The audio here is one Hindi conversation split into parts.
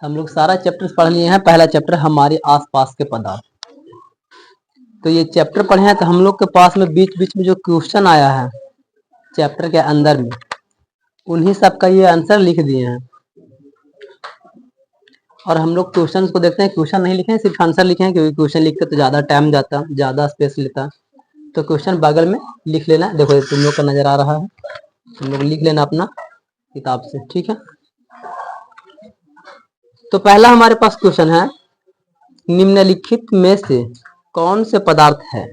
हम लोग सारा चैप्टर पढ़ लिए हैं। पहला चैप्टर हमारे आसपास के पदार्थ। तो ये चैप्टर पढ़े हैं, तो हम लोग के पास में बीच बीच में जो क्वेश्चन आया है चैप्टर के अंदर में, उन्हीं सब का ये आंसर लिख दिए हैं। और हम लोग क्वेश्चन को देखते हैं, क्वेश्चन नहीं लिखे हैं, सिर्फ आंसर लिखे हैं, क्योंकि क्वेश्चन लिखते तो ज़्यादा टाइम जाता, ज़्यादा स्पेस लेता। तो क्वेश्चन बगल में लिख लेना। देखो तुम लोग का नजर आ रहा है, तुम लोग लिख लेना अपना किताब से, ठीक है। तो पहला हमारे पास क्वेश्चन है, निम्नलिखित में से कौन से पदार्थ है।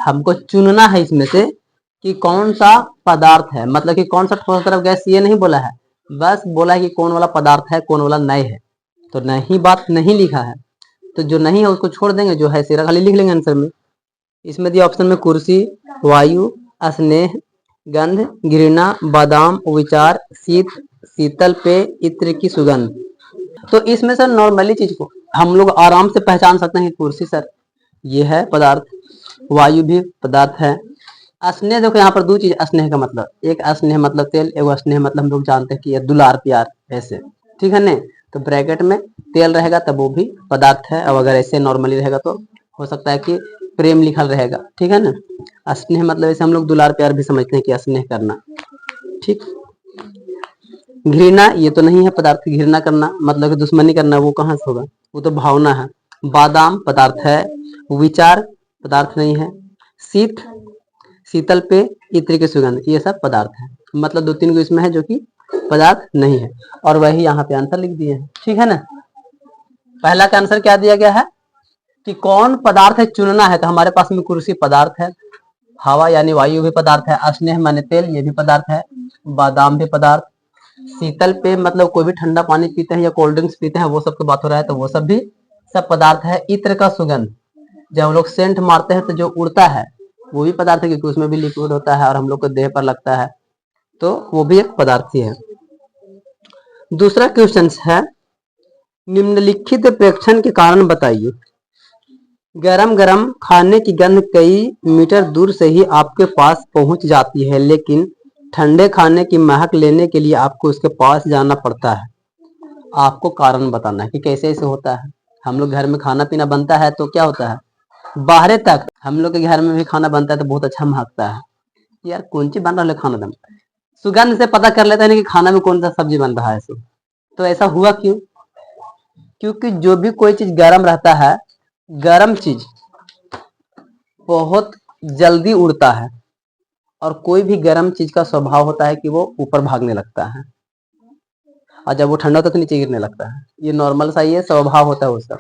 हमको चुनना है इसमें से कि कौन सा पदार्थ है, मतलब कि कौन सा ठोस तरफ गैस, ये नहीं बोला है, बस बोला है कि कौन वाला पदार्थ है, कौन वाला नहीं है। तो नहीं बात नहीं लिखा है, तो जो नहीं है उसको छोड़ देंगे, जो है सिरा खाली लिख लेंगे आंसर में। इसमें दिया ऑप्शन में कुर्सी, वायु, स्नेह, गंध, घृणा, बादाम, विचार, शीत, शीतल पेय, इत्र की सुगंध। तो इसमें सर नॉर्मली चीज को हम लोग आराम से पहचान सकते हैं। कुर्सी सर ये है पदार्थ, वायु भी पदार्थ है। स्नेह, देखो यहाँ पर दो चीज, स्नेह का मतलब, एक स्नेह मतलब तेल, एक स्नेह मतलब हम लोग जानते हैं कि ये दुलार प्यार, ऐसे, ठीक है ने। तो ब्रैकेट में तेल रहेगा तब वो भी पदार्थ है, अब अगर ऐसे नॉर्मली रहेगा तो हो सकता है कि प्रेम लिखल रहेगा, ठीक है ना। स्नेह मतलब ऐसे हम लोग दुलार प्यार भी समझते हैं कि स्नेह करना, ठीक। घृणा ये तो नहीं है पदार्थ, घृणा करना मतलब कि दुश्मनी करना, वो कहाँ से होगा, वो तो भावना है। बादाम पदार्थ है, विचार पदार्थ नहीं है, शीत, शीतल पे, इत्र की सुगंध, ये सब पदार्थ है। मतलब दो तीन को इसमें है जो कि पदार्थ नहीं है, और वही यहाँ पे आंसर लिख दिए हैं, ठीक है ना। पहला का आंसर क्या दिया गया है कि कौन पदार्थ है, चुनना है। तो हमारे पास में कुर्सी पदार्थ है, हवा यानी वायु भी पदार्थ है, स्नेह माने तेल ये भी पदार्थ है, बादाम भी पदार्थ, शीतल पे मतलब कोई भी ठंडा पानी पीते हैं या कोल्ड ड्रिंक्स पीते हैं, वो सब तो बात हो रहा है, तो वो सब भी सब पदार्थ है। इत्र का सुगंध, जब हम लोग सेंट मारते हैं तो जो उड़ता है वो भी पदार्थ है, क्योंकि उसमें भी लिक्विड होता है और हम लोग को देह पर लगता है, तो वो भी एक पदार्थ ही है। दूसरा क्वेश्चन है, निम्नलिखित प्रेक्षण के कारण बताइए। गरम गरम खाने की गंध कई मीटर दूर से ही आपके पास पहुंच जाती है, लेकिन ठंडे खाने की महक लेने के लिए आपको उसके पास जाना पड़ता है। आपको कारण बताना है कि कैसे ऐसे होता है। हम लोग घर में खाना पीना बनता है तो क्या होता है, बाहर तक हम लोग के घर में भी खाना बनता है तो बहुत अच्छा महकता है, यार कौन सी बन रहा है खाना, दम सुगंध से पता कर लेते हैं कि खाना में कौन सा सब्जी बन रहा है। तो ऐसा हुआ क्यों, क्योंकि जो भी कोई चीज गर्म रहता है, गर्म चीज बहुत जल्दी उड़ता है, और कोई भी गर्म चीज का स्वभाव होता है कि वो ऊपर भागने लगता है, और जब वो ठंडा होता है तो नीचे गिरने लगता है। ये नॉर्मल सा ही है, स्वभाव होता है उसका।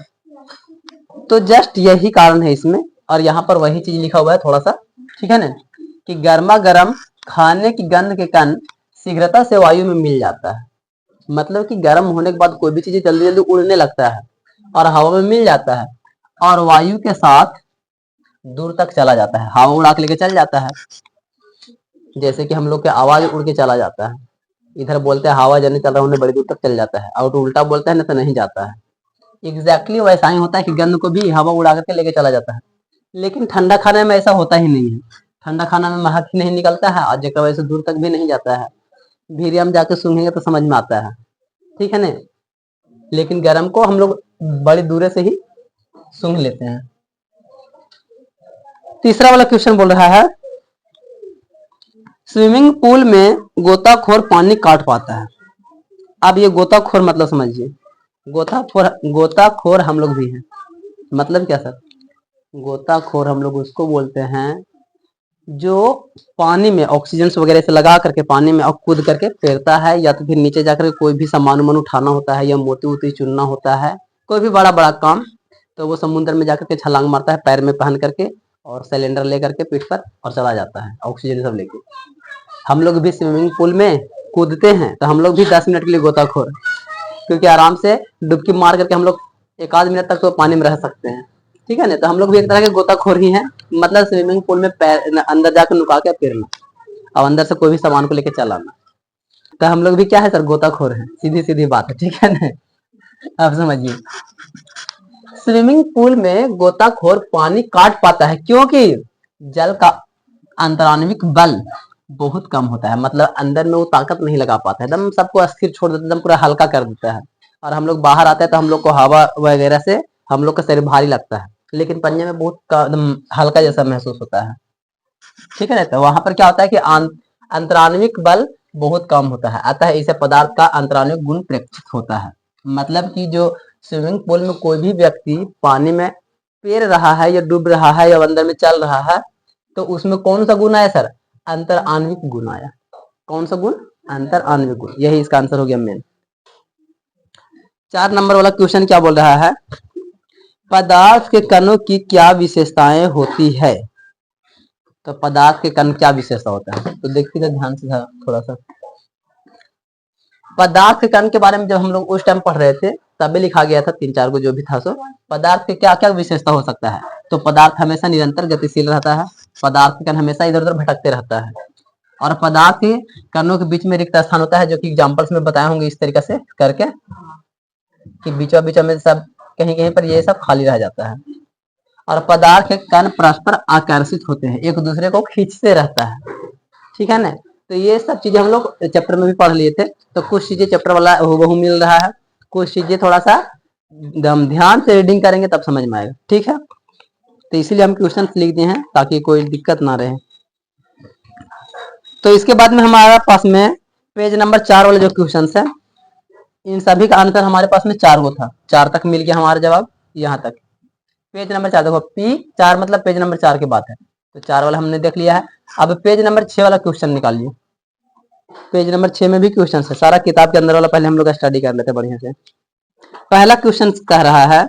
तो जस्ट यही कारण है इसमें, और यहाँ पर वही चीज लिखा हुआ है थोड़ा सा, ठीक है ना, कि गर्मा गर्म खाने की गंध के कण शीघ्रता से वायु में मिल जाता है। मतलब कि गर्म होने के बाद कोई भी चीज जल्दी जल्दी उड़ने लगता है और हवा में मिल जाता है, और वायु के साथ दूर तक चला जाता है, हवा उड़ा के लेके चल जाता है। जैसे कि हम लोग के आवाज उड़ के चला जाता है, इधर बोलते हैं हवा जल्दी चल रहा है, बड़ी दूर तक चल जाता है, और उल्टा बोलते हैं ना तो नहीं जाता है। एग्जैक्टली वैसा ही होता है कि गंध को भी हवा उड़ा करके लेके चला जाता है। लेकिन ठंडा खाने में ऐसा होता ही नहीं है, ठंडा खाना में महक ही नहीं निकलता है, और जगह वजह से दूर तक भी नहीं जाता है। धीरे हम जाके सूंघेंगे तो समझ में आता है, ठीक है ना। लेकिन गर्म को हम लोग बड़ी दूर से ही सूंघ लेते हैं। तीसरा वाला क्वेश्चन बोल रहा है, स्विमिंग पूल में गोताखोर पानी काट पाता है। अब ये गोताखोर मतलब समझिए, गोताखोर हम लोग भी हैं। मतलब क्या सर, गोताखोर हम लोग उसको बोलते हैं जो पानी में ऑक्सीजन वगैरह से लगा करके पानी में कूद करके तैरता है, या तो फिर नीचे जाकर कोई भी सामान उठाना होता है, या मोती वोती चुनना होता है, कोई भी बड़ा बड़ा काम, तो वो समुद्र में जाकर के छलांग मारता है पैर में पहन करके, और सिलेंडर लेकर के पीठ पर, और चला जाता है ऑक्सीजन सब लेके। हम लोग भी स्विमिंग पूल में कूदते हैं, तो हम लोग भी 10 मिनट के लिए गोताखोर, क्योंकि आराम से डुबकी मार करके हम लोग एक आध मिनट तक तो पानी में रह सकते हैं, ठीक है ना। तो हम लोग भी एक तरह के गोताखोर ही हैं, मतलब स्विमिंग पूल में पैर अंदर जाकर नुका के तैरना, और अंदर से कोई भी सामान को लेके चलाना। तो हम लोग भी क्या है सर, गोताखोर है, सीधी सीधी बात है, ठीक है ना। आप समझिए, स्विमिंग पूल में गोताखोर पानी काट पाता है क्योंकि जल का अंतराण्विक बल बहुत कम होता है, मतलब अंदर में वो ताकत नहीं लगा पाता है, एकदम सबको अस्थिर छोड़ देता है, एकदम पूरा हल्का कर देता है। और हम लोग बाहर आते हैं तो हम लोग को हवा वगैरह से हम लोग का शरीर भारी लगता है, लेकिन पंजे में बहुत एकदम हल्का जैसा महसूस होता है। ठीक है ना, तो वहां पर क्या होता है कि अंतराण्विक बल बहुत कम होता है, अतः इसे पदार्थ का अंतराण्विक गुण प्रेक्षित होता है। मतलब कि जो स्विमिंग पूल में कोई भी व्यक्ति पानी में तैर रहा है या डूब रहा है या अंदर में चल रहा है, तो उसमें कौन सा गुण आया सर? अंतर आणविक गुण आया। कौन सा गुण? अंतर आणविक गुण। यही इसका आंसर हो गया मेन। 4 नंबर वाला क्वेश्चन क्या बोल रहा है? पदार्थ के कणों की क्या विशेषताएं होती है? तो पदार्थ के कण क्या विशेषता होता है, तो देखिए ध्यान से थोड़ा सा। पदार्थ के कण के बारे में जब हम लोग उस टाइम पढ़ रहे थे तभी लिखा गया था 3-4 को जो भी था सो। पदार्थ के क्या क्या विशेषता हो सकता है? तो पदार्थ हमेशा निरंतर गतिशील रहता है, पदार्थ के कण हमेशा इधर उधर भटकते रहता है, और पदार्थ के कणों के बीच में रिक्त स्थान होता है, जो कि एग्जांपल्स में बताए होंगे इस तरीके से करके कि बीचों बीचों में सब कहीं कहीं पर ये सब खाली रह जाता है। और पदार्थ के कण परस्पर आकर्षित होते हैं, एक दूसरे को खींचते रहता है। ठीक है ना, तो ये सब चीजें हम लोग चैप्टर में भी पढ़ लिए थे, तो कुछ चीजें चैप्टर वाला हूबहू मिल रहा है, कुछ चीजें थोड़ा सा हम ध्यान से रीडिंग करेंगे तब समझ में आएगा। ठीक है, तो इसीलिए हम क्वेश्चन लिख दिए हैं ताकि कोई दिक्कत ना रहे। तो इसके बाद में हमारे पास में पेज नंबर 4 वाले जो क्वेश्चन है, इन सभी का आंसर हमारे पास में 4 गो था, 4 तक मिल गया हमारा जवाब यहाँ तक। पेज नंबर 4 देखो, P4 मतलब पेज नंबर 4 की बात है, तो 4 वाला हमने देख लिया है। अब पेज नंबर 6 वाला क्वेश्चन निकालिए। पेज नंबर 6 में भी क्वेश्चन है, सारा किताब के अंदर वाला पहले हम लोग स्टडी कर लेते हैं बढ़िया से। पहला क्वेश्चन कह रहा है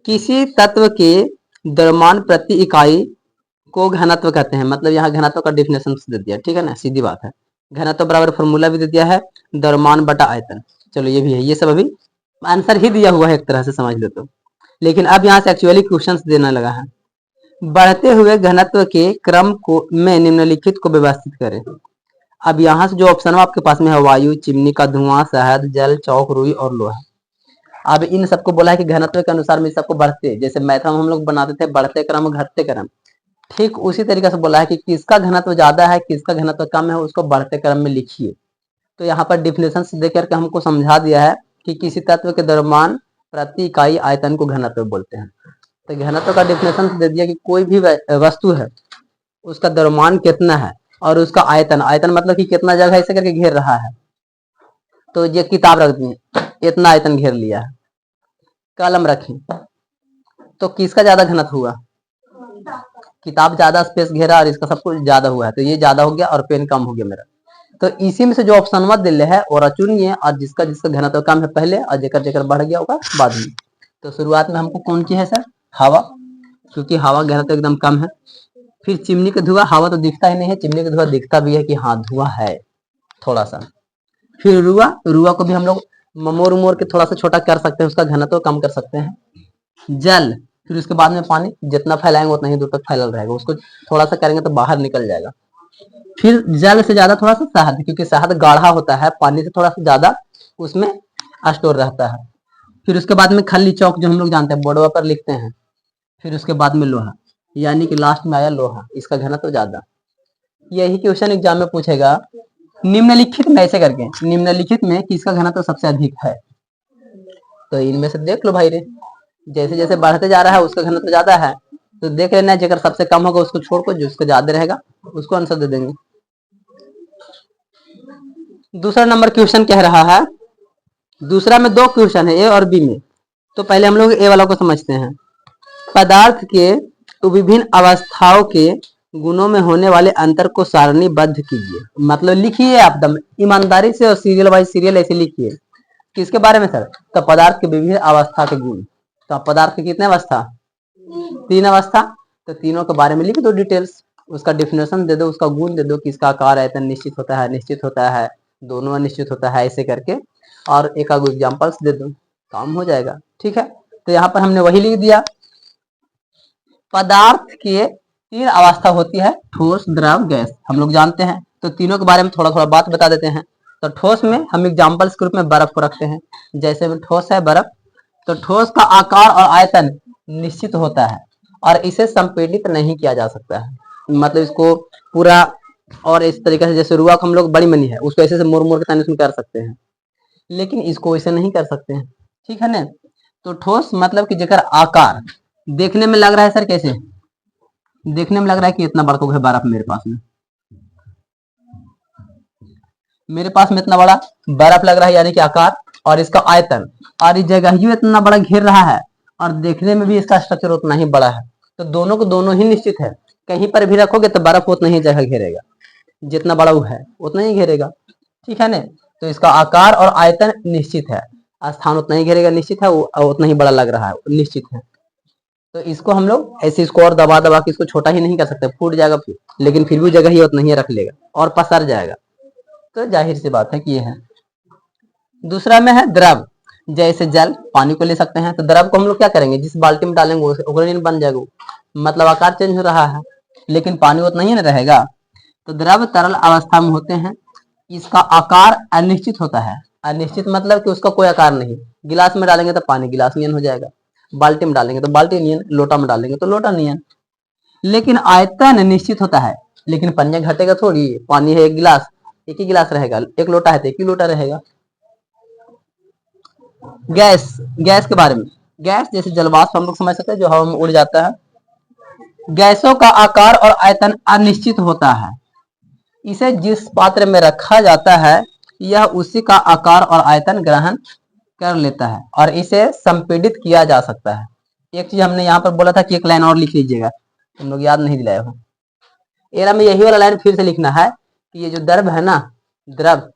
किसी तत्व के द्रव्यमान प्रति इकाई को घनत्व कहते हैं। मतलब यहाँ घनत्व का डिफिनेशन दे दिया, ठीक है ना, सीधी बात है। घनत्व बराबर फॉर्मूला भी दे दिया है, द्रव्यमान बटा आयतन। चलो ये भी है, ये सब अभी आंसर ही दिया हुआ है एक तरह से समझ लो तो, लेकिन अब यहाँ से एक्चुअली क्वेश्चन देने लगा है। बढ़ते हुए घनत्व के क्रम को में निम्नलिखित को व्यवस्थित करें। अब यहाँ से जो ऑप्शन आपके पास में है, वायु, चिमनी का धुआं, शहद, जल, चौक, रुई और लोहा। अब इन सबको बोला है कि घनत्व के अनुसार में सबको बढ़ते, जैसे मैथ में हम लोग बनाते थे बढ़ते क्रम घटते क्रम, ठीक उसी तरीके से बोला है कि किसका घनत्व ज्यादा है किसका घनत्व कम है उसको बढ़ते क्रम में लिखिए। तो यहाँ पर डिफिनेशन दे करके हमको समझा दिया है कि किसी तत्व के द्रव्यमान प्रति इकाई आयतन को घनत्व बोलते हैं। तो घनत्व का डिफिनेशन दे दिया कि कोई भी वस्तु है उसका द्रव्यमान कितना है और उसका आयतन, आयतन मतलब कि कितना जगह ऐसे करके घेर रहा है। तो ये किताब रख दी, इतना आयतन घेर लिया है, कलम रखी, तो किसका ज्यादा घनत्व हुआ? किताब ज्यादा स्पेस घेरा और इसका सब कुछ ज्यादा हुआ है, तो ये ज्यादा हो गया और पेन कम हो गया मेरा। तो इसी में से जो ऑप्शन मत दिले है और चुनिए, और जिसका जिसका घनत्व कम है पहले और जेकर जेकर बढ़ गया होगा बाद में। तो शुरुआत में हमको कौन की है सर? हवा, क्योंकि हवा घनत्व एकदम कम है। फिर चिमनी का धुआं, हवा तो दिखता ही नहीं है, चिमनी का धुआं दिखता भी है कि हाँ धुआं है थोड़ा सा। फिर रुआ, रुआ को भी हम लोग मोर मोर के थोड़ा सा छोटा कर सकते हैं, उसका घनत्व कम कर सकते हैं। जल, फिर उसके बाद में पानी, जितना फैलाएंगे उतना ही दूर तक फैलल रहेगा, उसको थोड़ा सा करेंगे तो बाहर निकल जाएगा। फिर जल से ज्यादा थोड़ा सा शहद, क्योंकि शहद गाढ़ा होता है, पानी से थोड़ा सा ज्यादा उसमें स्टोर रहता है। फिर उसके बाद में खल्ली चौक जो हम लोग जानते हैं बोर्डवा पर लिखते हैं। फिर उसके बाद में लोहा, यानी कि लास्ट में आया लोहा, इसका घनत्व ज्यादा। यही क्वेश्चन एग्जाम में पूछेगा निम्नलिखित में ऐसे करके, निम्नलिखित में किसका घनत्व सबसे अधिक है? तो इनमें से देख लो भाई रे, जैसे जैसे बढ़ते जा रहा है उसका घनत्व ज्यादा है, तो देख लेना जेकर सबसे कम होगा उसको छोड़ को, जिसका ज्यादा रहेगा उसको आंसर दे देंगे। दूसरा नंबर क्वेश्चन कह रहा है, दूसरा में 2 क्वेश्चन है, ए और बी में। तो पहले हम लोग ए वाला को समझते हैं। पदार्थ के विभिन्न अवस्थाओं के गुणों में होने वाले अंतर को सारणीबद्ध कीजिए। मतलब लिखिए आप दम ईमानदारी से और सीरियल बाय सीरियल ऐसे लिखिए। किसके बारे में सर? तो पदार्थ के विभिन्न अवस्था के गुण। तो पदार्थ के कितने अवस्था? 3 अवस्था। तो तीनों के बारे में लिख दो डिटेल्स, उसका डिफिनेशन दे दो, उसका गुण दे दो, किसका आकार आयतन निश्चित होता है, निश्चित होता है, दोनों अनिश्चित होता है, ऐसे करके और एक आध एग्जांपल्स दे दो, काम हो जाएगा। ठीक है, तो यहाँ पर हमने वही लिख दिया। पदार्थ के 3 अवस्था होती है, ठोस, द्रव, गैस, हम लोग जानते हैं। तो तीनों के बारे में थोड़ा थोड़ा बात बता देते हैं। तो ठोस में हम एग्जांपल्स के रूप में बर्फ को रखते हैं, जैसे में ठोस है बर्फ, तो ठोस का आकार और आयतन निश्चित होता है और इसे संपीड़ित नहीं किया जा सकता है। मतलब इसको पूरा और इस तरीके से, जैसे रुआ को हम लोग बड़ी मनी है उसको ऐसे से मोड़ मोड़ के ताने उसमें कर सकते हैं, लेकिन इसको ऐसे नहीं कर सकते हैं, ठीक है ना। तो ठोस मतलब कि जेकर आकार देखने में लग रहा है सर, कैसे देखने में लग रहा है कि इतना बड़ा है बर्फ मेरे पास में इतना बड़ा बर्फ लग रहा है, यानी कि आकार, और इसका आयतन, और इस जगह ही इतना बड़ा घेर रहा है, और देखने में भी इसका स्ट्रक्चर उतना ही बड़ा है। तो दोनों को दोनों ही निश्चित है, कहीं पर भी रखोगे तो बर्फ उतना ही जगह घेरेगा, जितना बड़ा वो है उतना ही घेरेगा, ठीक है ना। तो इसका आकार और आयतन निश्चित है, स्थान उतना ही घेरेगा निश्चित है, वो उतना ही बड़ा लग रहा है निश्चित है। तो इसको हम लोग ऐसे इसको और दबा दबा के इसको छोटा ही नहीं कर सकते, फूट जाएगा फिर, लेकिन फिर भी जगह ही उतना ही रख लेगा और पसर जाएगा। तो जाहिर सी बात है कि ये है। दूसरा में है द्रव, जैसे जल, पानी को ले सकते हैं। तो द्रव को हम लोग क्या करेंगे, जिस बाल्टी में डालेंगे ओग्रेनिन बन जाएगा, मतलब आकार चेंज हो रहा है, लेकिन पानी उतना ही ना रहेगा। तो द्रव तरल अवस्था में होते हैं, इसका आकार अनिश्चित होता है। अनिश्चित मतलब कि उसका कोई आकार नहीं, गिलास में डालेंगे तो पानी गिलास नियन हो जाएगा, बाल्टी में डालेंगे तो बाल्टी नियन, लोटा में डालेंगे तो लोटा नियन। लेकिन आयतन निश्चित होता है, लेकिन पन्ने घटेगा थोड़ी, पानी है एक गिलास, एक ही गिलास रहेगा, एक लोटा है तो एक ही लोटा रहेगा। गैस, गैस के बारे में, गैस जैसे जलवाष्प हम लोग समझ सकते हैं, जो हवा में उड़ जाता है। गैसों का आकार और आयतन अनिश्चित होता है, इसे जिस पात्र में रखा जाता है यह उसी का आकार और आयतन ग्रहण कर लेता है, और इसे संपीड़ित किया जा सकता है। एक चीज हमने यहाँ पर बोला था कि एक लाइन और लिख लीजिएगा, तुम लोग याद नहीं दिलाए हो। एरा में यही वाला लाइन फिर से लिखना है कि ये जो द्रव है ना, द्रव,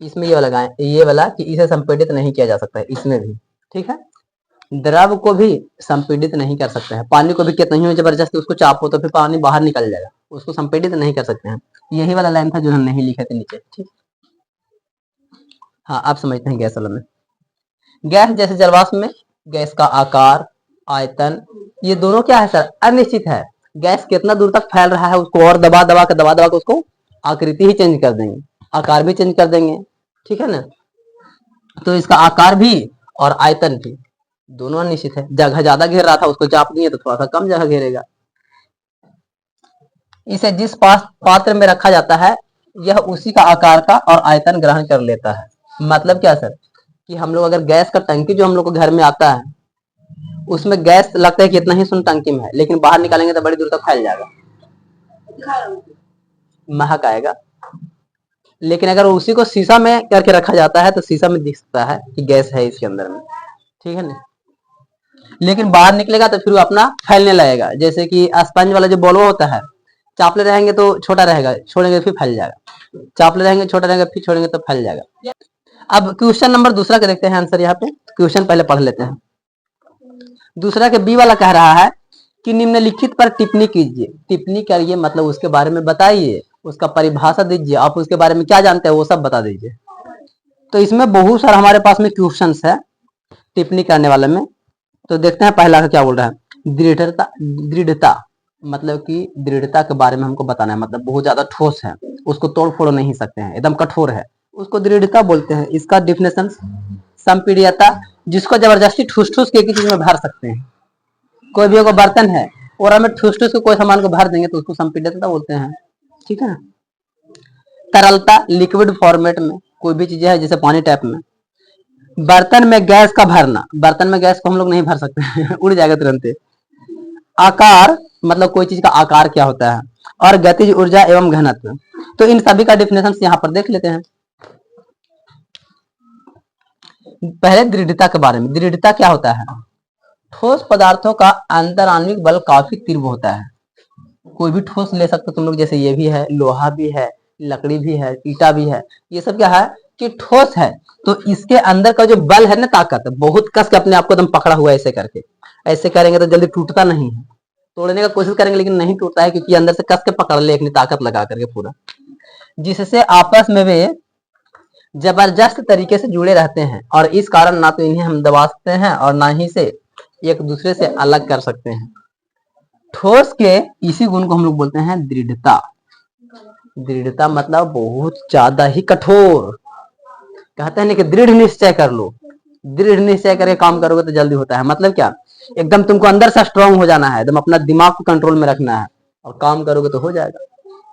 इसमें ये वाला ये वाला कि इसे संपीड़ित नहीं किया जा सकता है, इसमें भी, ठीक है। द्रव को भी संपीड़ित नहीं कर सकते हैं, पानी को भी कितना ही जबरदस्ती उसको चापो तो फिर पानी बाहर निकल जाएगा, उसको संपीड़ित नहीं कर सकते हैं। यही वाला लाइन था जो हम नहीं लिखे थे नीचे, ठीक। हाँ, आप समझते हैं गैस वाला में। गैस जैसे जलवाष्प में गैस का आकार, आयतन, ये दोनों क्या है सर, अनिश्चित है। गैस कितना दूर तक फैल रहा है उसको और दबा दबा के उसको आकृति ही चेंज कर देंगे, आकार भी चेंज कर देंगे, ठीक है ना। तो इसका आकार भी और आयतन भी दोनों अनिश्चित है। जगह ज्यादा घेर रहा था उसको चाप दिए तो थोड़ा सा कम जगह घेरेगा। इसे जिस पात्र में रखा जाता है यह उसी का आकार का और आयतन ग्रहण कर लेता है। मतलब क्या सर, कि हम लोग अगर गैस का टंकी जो हम लोग को घर में आता है, उसमें गैस लगता है कि इतना ही सुन टंकी में है, लेकिन बाहर निकालेंगे तो बड़ी दूर तक फैल जाएगा, महक आएगा। लेकिन अगर उसी को शीशा में करके रखा जाता है तो शीशा में दिख सकता है कि गैस है इसके अंदर में, ठीक है ना। लेकिन बाहर निकलेगा तो फिर वो अपना फैलने लगेगा, जैसे कि स्पंज वाला जो बॉलो होता है, चापले रहेंगे तो छोटा रहेगा, छोड़ेंगे फिर फैल जाएगा, चापले रहेंगे छोटा रहेगा, फिर छोड़ेंगे तो फैल जाएगा। अब क्वेश्चन नंबर दूसरा का देखते हैं आंसर। यहाँ पे क्वेश्चन पहले पढ़ लेते हैं। दूसरा के बी वाला कह रहा है कि निम्नलिखित पर टिप्पणी कीजिए। टिप्पणी करिए मतलब उसके बारे में बताइए, उसका परिभाषा दीजिए, आप उसके बारे में क्या जानते हैं वो सब बता दीजिए। तो इसमें बहुत सारा हमारे पास में क्वेश्चन है टिप्पणी करने वाले में। तो देखते हैं पहला का क्या बोल रहा है। दृढ़ता, दृढ़ता मतलब कि दृढ़ता के बारे में हमको बताना है, मतलब बहुत ज्यादा ठोस है, उसको तोड़ फोड़ नहीं सकते हैं, एकदम कठोर है, उसको दृढ़ता बोलते हैं। इसका डिफिनेशन संपीड़ितता, जिसको जबरदस्ती ठूस ठूस के एक ही चीज में भर सकते हैं। कोई भी अगर बर्तन है और हमें ठूस ठूस के कोई सामान को भर देंगे तो उसको संपीड़ितता बोलते हैं, ठीक है। तरलता, लिक्विड फॉर्मेट में कोई भी चीजें है जैसे पानी टाइप में। बर्तन में गैस का भरना, बर्तन में गैस को हम लोग नहीं भर सकते उड़ जाएगा तुरंत। आकार मतलब कोई चीज का आकार क्या होता है, और गतिज ऊर्जा एवं घनत्व। तो इन सभी का डिफिनेशन यहाँ पर देख लेते हैं। पहले दृढ़ता के बारे में। दृढ़ता क्या होता है, ठोस पदार्थों का अंतराण्विक बल काफी तीव्र होता है। कोई भी ठोस ले सकते हो तुम लोग, जैसे ये भी है, लोहा भी है, लकड़ी भी है, ईटा भी है, ये सब क्या है कि ठोस है। तो इसके अंदर का जो बल है ना, ताकत, बहुत कस के अपने आप को एकदम पकड़ा हुआ है, ऐसे करके, ऐसे करेंगे तो जल्दी टूटता नहीं है। तोड़ने का कोशिश करेंगे लेकिन नहीं टूटता है, क्योंकि अंदर से कस के पकड़ ले अपनी ताकत लगा करके पूरा, जिससे आपस में वे जबरदस्त तरीके से जुड़े रहते हैं, और इस कारण ना तो इन्हें हम दबा सकते हैं और ना ही से एक दूसरे से अलग कर सकते हैं। ठोस के इसी गुण को हम लोग बोलते हैं दृढ़ता। दृढ़ता मतलब बहुत ज्यादा ही कठोर। कहते हैं ना कि दृढ़ निश्चय कर लो, दृढ़ निश्चय करके काम करोगे तो जल्दी होता है। मतलब क्या, एकदम तुमको अंदर से स्ट्रांग हो जाना है, एकदम अपना दिमाग को कंट्रोल में रखना है और काम करोगे तो हो जाएगा।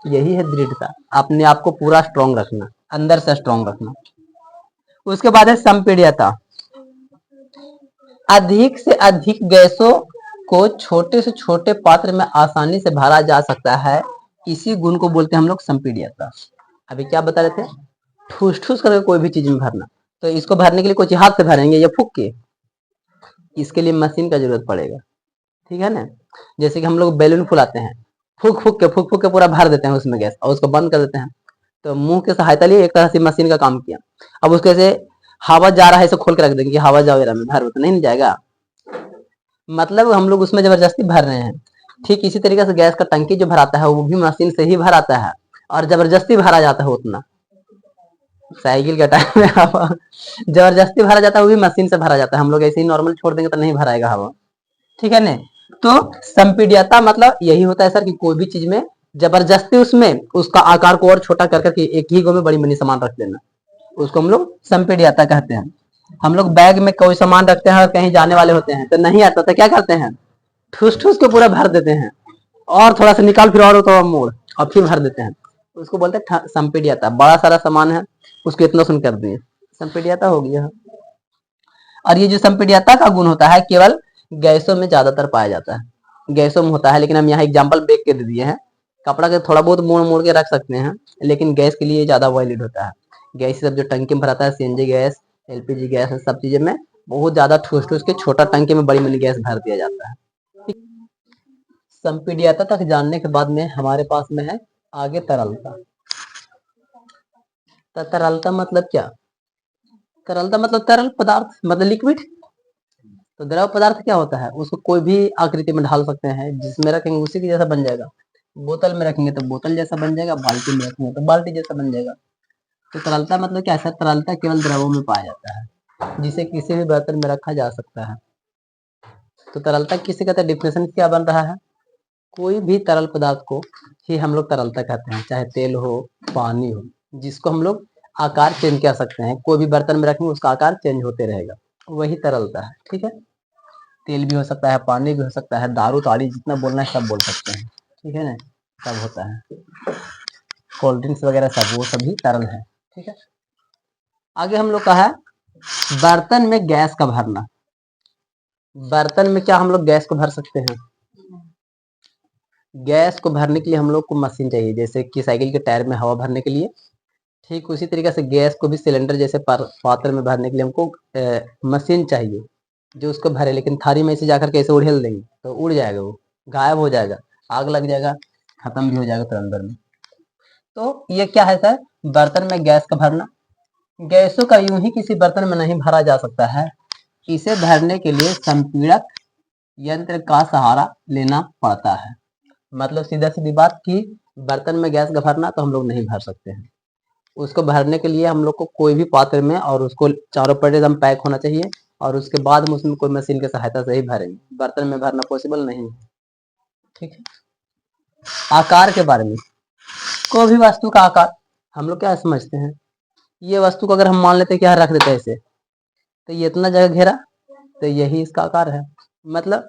यही है दृढ़ता, अपने आप को पूरा स्ट्रांग रखना, अंदर से स्ट्रांग रखना। उसके बाद है संपीड्यता। अधिक से अधिक गैसों को छोटे से छोटे पात्र में आसानी से भरा जा सकता है, इसी गुण को बोलते हैं हम लोग संपीड्यता। अभी क्या बता रहे थे, ठूस ठूस करके कोई भी चीज में भरना। तो इसको भरने के लिए कुछ हाथ से भरेंगे या फूक के, इसके लिए मशीन का जरूरत पड़ेगा, ठीक है ना। जैसे कि हम लोग बैलून फुलाते हैं, फूक फूक के पूरा भर देते हैं उसमें गैस और उसको बंद कर देते हैं। तो मुंह की सहायता लिए एक तरह से मशीन का काम किया। अब उसके से हवा जा रहा है, इसे खोल के रख देंगे कि हवा जाओ में भर, तो नहीं जाएगा, मतलब हम लोग उसमें जबरदस्ती भर रहे हैं। ठीक इसी तरीके से गैस का टंकी जो भराता है वो भी मशीन से ही भराता है और जबरदस्ती भरा जाता है उतना। साइकिल के टाइम में हवा जबरदस्ती भरा जाता है, वो भी मशीन से भरा जाता है। हम लोग ऐसे ही नॉर्मल छोड़ देंगे तो नहीं भराएगा हवा, ठीक है ना। तो संपीड्यता मतलब यही होता है सर कि कोई भी चीज में जबरदस्ती उसमें उसका आकार को और छोटा कर करके एक ही गो में बड़ी बड़ी सामान रख देना, उसको हम लोग संपीड्यता कहते हैं। हम लोग बैग में कोई सामान रखते हैं और कहीं जाने वाले होते हैं तो नहीं आता तो क्या करते हैं, ठूस ठूस के पूरा भर देते हैं और थोड़ा सा निकाल फिर और तो मोड़ और फिर भर देते हैं, उसको बोलते हैं संपीड्यता। बड़ा सारा सामान है उसको इतना सुन कर दिए, संपीड्यता हो गया। और ये जो संपीड्यता का गुण होता है केवल गैसों में ज्यादातर पाया जाता है, गैसों में होता है। लेकिन हम यहाँ एग्जाम्पल बेच के दे दिए हैं, कपड़ा के थोड़ा बहुत मोड़ मोड़ के रख सकते हैं, लेकिन गैस के लिए ज्यादा वैलिड होता है। गैस सब जो टंकी में भराता है, सीएनजी गैस, एलपीजी गैस, सब चीजें में बहुत ज्यादा ठूस ठूस के छोटा टंकी में बड़ी बड़ी गैस भर दिया जाता है। संपीड्यता तक जानने के बाद में हमारे पास में है आगे तरलता। तरलता मतलब क्या, तरलता मतलब तरल पदार्थ, मतलब लिक्विड। तो द्रव पदार्थ क्या होता है, उसको कोई भी आकृति में ढाल सकते हैं, जिसमें रखेंगे उसी के जैसा बन जाएगा। बोतल में रखेंगे तो बोतल जैसा बन जाएगा, बाल्टी में रखेंगे तो बाल्टी जैसा बन जाएगा। तो तरलता मतलब क्या है, तरलता केवल द्रवों में पाया जाता है, जिसे किसी भी बर्तन में रखा जा सकता है। तो तरलता किसे कहते हैं, डिफिनेशन क्या बन रहा है, कोई भी तरल पदार्थ को ही हम लोग तरलता कहते हैं, चाहे तेल हो, पानी हो, जिसको हम लोग आकार चेंज कर सकते हैं। कोई भी बर्तन में रखेंगे उसका आकार चेंज होते रहेगा, वही तरलता है, ठीक है। तेल भी हो सकता है, पानी भी हो सकता है, दारू ताड़ी जितना बोलना है सब बोल सकते हैं, ठीक है ना, सब होता है। कोल्ड ड्रिंक्स वगैरह सब, वो सभी तरल है, ठीक है। आगे हम लोग का है बर्तन में गैस का भरना। बर्तन में क्या हम लोग गैस को भर सकते हैं, गैस को भरने के लिए हम लोग को मशीन चाहिए, जैसे कि साइकिल के टायर में हवा भरने के लिए। ठीक उसी तरीके से गैस को भी सिलेंडर जैसे पात्र में भरने के लिए हमको मशीन चाहिए जो उसको भरे। लेकिन थाली में से जाकर कैसे उड़ेल देंगे तो उड़ जाएगा, वो गायब हो जाएगा, आग लग जाएगा, खत्म भी हो जाएगा तुरंत भर में। तो ये क्या है सर, बर्तन में गैस का भरना। गैसों का यूं ही किसी बर्तन में नहीं भरा जा सकता है, इसे भरने के लिए संपीड़क यंत्र का सहारा लेना पड़ता है। मतलब सीधा सीधी बात कि बर्तन में गैस का भरना तो हम लोग नहीं भर सकते हैं, उसको भरने के लिए हम लोग को कोई भी पात्र में और उसको चारों पट्टी एकदम पैक होना चाहिए और उसके बाद हम उसमें कोई मशीन की सहायता से ही भरेंगे, बर्तन में भरना पॉसिबल नहीं है, ठीक है। आकार के बारे में, कोई भी वस्तु का आकार हम लोग क्या समझते हैं, ये वस्तु को अगर हम मान लेते हैं क्या रख देते हैं ऐसे, तो ये इतना जगह घेरा तो यही इसका आकार है। मतलब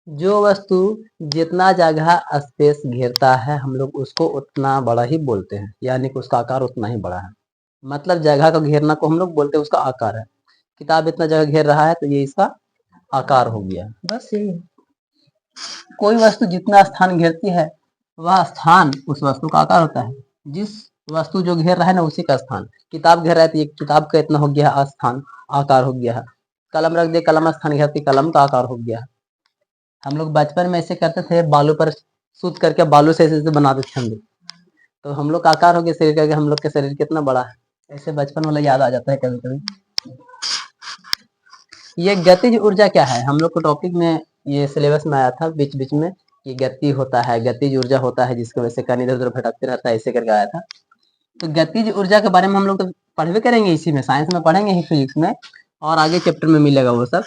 जो वस्तु जितना जगह स्पेस घेरता है हम लोग उसको उतना बड़ा ही बोलते हैं, यानी कि उसका आकार उतना ही बड़ा है। मतलब जगह का घेरना को हम लोग बोलते हैं उसका आकार है। किताब इतना जगह घेर रहा है तो ये इसका आकार हो गया, बस यही है। कोई वस्तु जितना स्थान घेरती है वह स्थान उस वस्तु का आकार होता है। जिस वस्तु जो घेर रहा है ना उसी का स्थान, किताब घेर रहा है तो ये किताब का इतना हो गया स्थान, आकार हो गया है। कलम रख दे, कलम स्थान घेरती, कलम का आकार हो गया। हम लोग बचपन में ऐसे करते थे, बालू पर सूत करके बालू से ऐसे बनाते थे हम लोग, तो हम लोग का आकार हो गया शरीर का, हम लोग का शरीर कितना बड़ा है, ऐसे बचपन वाला याद आ जाता है कभी कभी। ये गतिज ऊर्जा क्या है, हम लोग को टॉपिक में ये सिलेबस में आया था बीच बीच में कि गति होता है, गतिज ऊर्जा होता है, जिसकी वजह से कण इधर उधर भटकते रहता है, ऐसे करके आया था। तो गतिज ऊर्जा के बारे में हम लोग तो पढ़वे करेंगे, इसी में साइंस में पढ़ेंगे ही, फिजिक्स में और आगे चैप्टर में मिलेगा वो सब,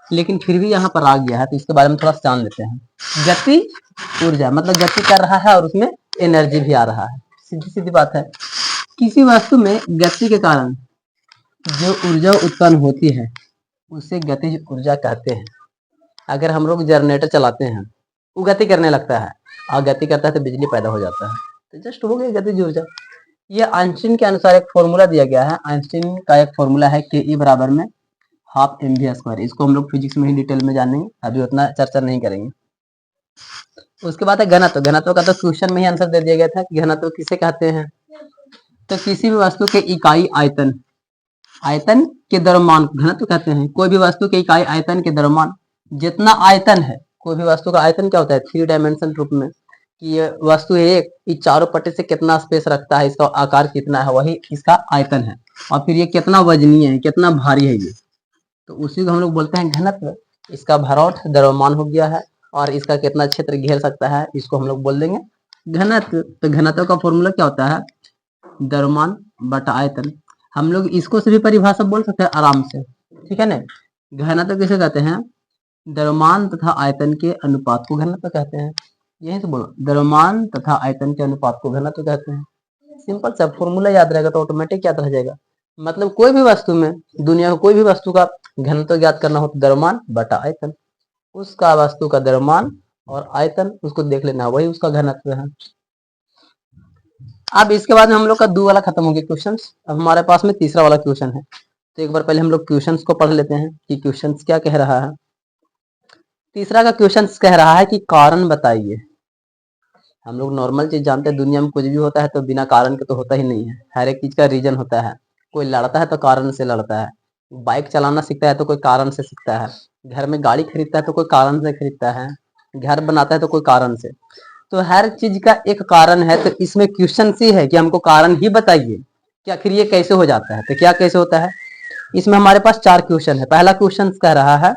लेकिन फिर भी यहाँ पर आ गया है तो इसके बारे में थोड़ा सा जान लेते हैं। गति ऊर्जा मतलब गति कर रहा है और उसमें एनर्जी भी आ रहा है, सीधी सीधी बात है। किसी वस्तु में गति के कारण जो ऊर्जा उत्पन्न होती है उसे गतिज ऊर्जा कहते हैं। अगर हम लोग जनरेटर चलाते हैं वो गति करने लगता है और गति करता है तो बिजली पैदा हो जाता है, तो जस्ट हो गया गतिज ऊर्जा। ये आइंस्टीन के अनुसार एक फॉर्मूला दिया गया है। आइंस्टीन का एक फॉर्मूला है के ई बराबर में हाफ एम वी स्क्वायर। इसको हम लोग फिजिक्स में ही डिटेल में जानेंगे, अभी उतना चर्चा नहीं करेंगे। उसके बाद है घनत्व। घनत्व का तो क्वेश्चन में ही आंसर दे दिया गया था कि घनत्व किसे कहते हैं। तो किसी भी वस्तु के इकाई आयतन, आयतन के द्रव्यमान घनत्व कहते हैं। कोई भी वस्तु के इकाई आयतन के द्रव्यमान, जितना आयतन है, कोई भी वस्तु का आयतन क्या होता है, 3 डायमेंशन रूप में, कि ये वस्तु एक इस चारों पट्टी से कितना स्पेस रखता है, इसका आकार कितना है, वही इसका आयतन है। और फिर ये कितना वजनीय है, कितना भारी है ये, तो उसी को हम लोग बोलते हैं घनत्व। इसका भरौठ द्रव्यमान हो गया है और इसका कितना क्षेत्र घेर सकता है, इसको हम लोग बोल देंगे घनत्व। तो घनत्व का फॉर्मूला क्या होता है, द्रव्यमान बटा आयतन। हम लोग इसको से भी परिभाषा बोल सकते हैं आराम से, ठीक है ना। घनत्व किसे कहते हैं, द्रव्यमान तथा आयतन के अनुपात को घनत्व कहते हैं। यही तो बोलो, द्रव्यमान तथा आयतन के अनुपात को घनत्व कहते हैं। सिंपल सा फॉर्मूला याद रहेगा तो ऑटोमेटिक याद रह जाएगा। मतलब कोई भी वस्तु में, दुनिया में कोई भी वस्तु का घनत्व ज्ञात करना हो तो द्रव्यमान बटा आयतन, उसका वस्तु का द्रव्यमान और आयतन उसको देख लेना, वही उसका घनत्व है। अब इसके बाद में हम लोग का 2 वाला खत्म हो गया क्वेश्चन। अब हमारे पास में तीसरा वाला क्वेश्चन है। तो एक बार पहले हम लोग क्वेश्चंस को पढ़ लेते हैं कि क्वेश्चंस क्या कह रहा है। तीसरा का क्वेश्चन कह रहा है कि कारण बताइए। हम लोग नॉर्मल चीज जानते हैं, दुनिया में कुछ भी होता है तो बिना कारण के तो होता ही नहीं है। हर एक चीज का रीजन होता है। कोई लड़ता है तो कारण से लड़ता है, बाइक चलाना सीखता है तो कोई कारण से सीखता है, घर में गाड़ी खरीदता है तो कोई कारण से खरीदता है, घर बनाता है तो कोई कारण से। तो हर चीज का एक कारण है। तो इसमें क्वेश्चन सी है कि हमको कारण ही बताइए कि आखिर ये कैसे हो जाता है। तो क्या कैसे होता है, इसमें हमारे पास 4 क्वेश्चन है। पहला क्वेश्चन कह रहा है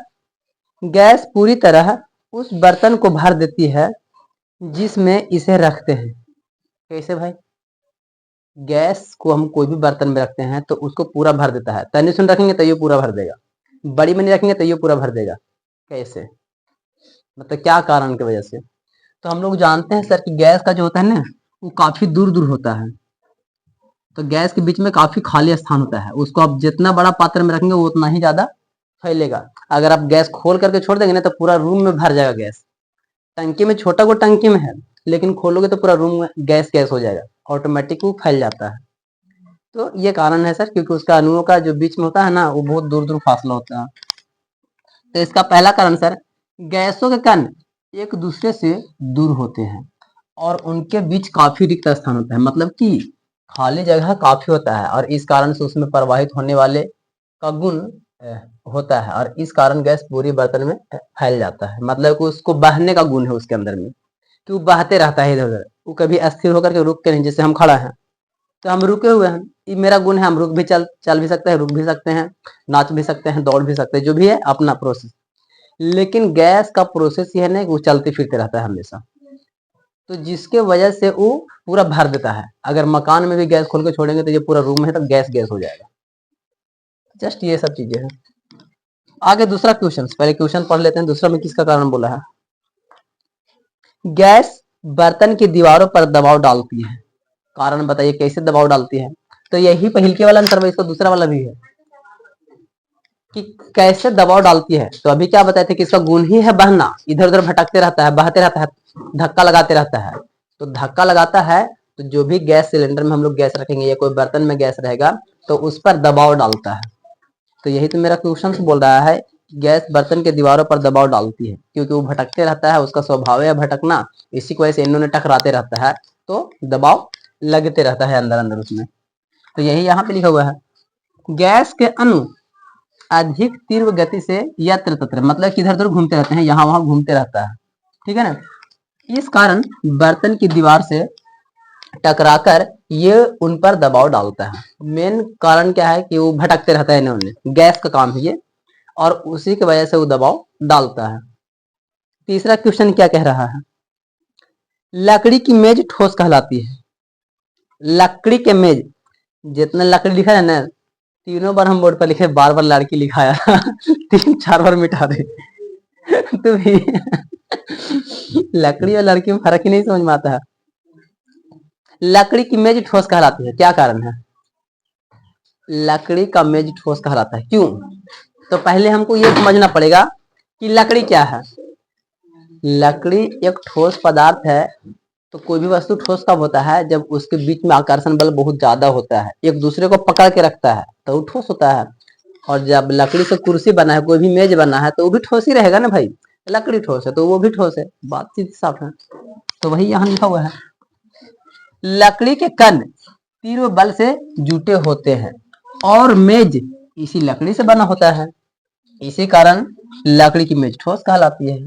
गैस पूरी तरह उस बर्तन को भर देती है जिसमें इसे रखते हैं। कैसे भाई, गैस को हम कोई भी बर्तन में रखते हैं तो उसको पूरा भर देता है। तनी सुन रखेंगे तो ये पूरा भर देगा, बड़ी में नहीं रखेंगे तो ये पूरा भर देगा। कैसे, मतलब क्या कारण की वजह से। तो हम लोग जानते हैं सर कि गैस का जो होता है ना, वो काफी दूर दूर होता है। तो गैस के बीच में काफी खाली स्थान होता है, उसको आप जितना बड़ा पात्र में रखेंगे वो उतना ही ज्यादा फैलेगा। अगर आप गैस खोल करके छोड़ देंगे ना तो पूरा रूम में भर जाएगा गैस। टंकी में छोटा वो टंकी में है, लेकिन खोलोगे तो पूरा रूम में गैस गैस हो जाएगा, ऑटोमेटिक वो फैल जाता है। तो ये कारण है सर, क्योंकि उसका अणुओं का जो बीच में होता है ना, वो बहुत दूर दूर फासला होता है। तो इसका पहला कारण सर, गैसों के कण एक दूसरे से दूर होते हैं और उनके बीच काफी रिक्त स्थान होता है। मतलब कि खाली जगह काफी होता है और इस कारण से उसमें प्रवाहित होने वाले का गुण होता है और इस कारण गैस पूरी बर्तन में फैल जाता है। मतलब कि उसको बहने का गुण है उसके अंदर में, कि वो बहते रहता है इधर उधर, वो कभी अस्थिर होकर के रुक के नहीं। जैसे हम खड़ा हैं तो हम रुके हुए हैं, ये मेरा गुण है, हम रुक भी चल भी सकते हैं, रुक भी सकते हैं, नाच भी सकते हैं, दौड़ भी सकते हैं, जो भी है अपना प्रोसेस। लेकिन गैस का प्रोसेस ये है ना, वो चलते फिरते रहता है हमेशा। तो जिसके वजह से वो पूरा भर देता है। अगर मकान में भी गैस खोल के छोड़ेंगे तो ये पूरा रूम है तो गैस गैस हो जाएगा। जस्ट ये सब चीजें हैं। आगे दूसरा क्वेश्चन, पहले क्वेश्चन पढ़ लेते हैं। दूसरा में किसका कारण बोला है, गैस बर्तन की दीवारों पर दबाव डालती है। कारण बताइए कैसे दबाव डालती है। तो यही पहले के वाला आंसर है, इसको दूसरा वाला भी है कि कैसे दबाव डालती है। तो अभी क्या बताए थे कि इसका गुण ही है बहना, इधर उधर भटकते रहता है, बहते रहता है, धक्का लगाते रहता है। तो धक्का लगाता है तो जो भी गैस सिलेंडर में हम लोग गैस रखेंगे या कोई बर्तन में गैस रहेगा तो उस पर दबाव डालता है। तो यही तो मेरा क्वेश्चन बोल रहा है, गैस बर्तन के दीवारों पर दबाव डालती है क्योंकि वो भटकते रहता है, उसका स्वभाव है भटकना। इसी की वजह से इन्होंने टकराते रहता है तो दबाव लगते रहता है अंदर अंदर उसमें। तो यही यहाँ पे लिखा हुआ है, गैस के अणु अधिक तीव्र गति से यत्र तत्र, मतलब कि इधर उधर घूमते रहते हैं, यहाँ वहां घूमते रहता है, ठीक है ना। इस कारण बर्तन की दीवार से टकराकर ये उन पर दबाव डालता है। मेन कारण क्या है कि वो भटकते रहता है, इन्होंने गैस का काम है ये, और उसी की वजह से वो दबाव डालता है। तीसरा क्वेश्चन क्या कह रहा है, लकड़ी की मेज ठोस कहलाती है। लकड़ी के मेज, जितना लकड़ी लिखा है ना, तीनों बार हम बोर्ड पर लिखे, बार बार लड़की लिखाया 3-4 बार मिटा दे तो भी लकड़ी और लड़की में फर्क ही नहीं समझ में आता है। लकड़ी की मेज ठोस कहलाती है, क्या कारण है लकड़ी का मेज ठोस कहलाता है, क्यों। तो पहले हमको ये समझना पड़ेगा कि लकड़ी क्या है। लकड़ी एक ठोस पदार्थ है। तो कोई भी वस्तु ठोस कब होता है, जब उसके बीच में आकर्षण बल बहुत ज्यादा होता है, एक दूसरे को पकड़ के रखता है, तो वो ठोस होता है। और जब लकड़ी से कुर्सी बना है, कोई भी मेज बना है, तो वो भी ठोस ही रहेगा ना भाई। लकड़ी ठोस है तो वो भी ठोस है, बातचीत साफ है। तो वही यहाँ लिखा हुआ है, लकड़ी के कण तीव्र बल से जुटे होते हैं और मेज इसी लकड़ी से बना होता है, इसी कारण लकड़ी की मेज ठोस कहलाती है।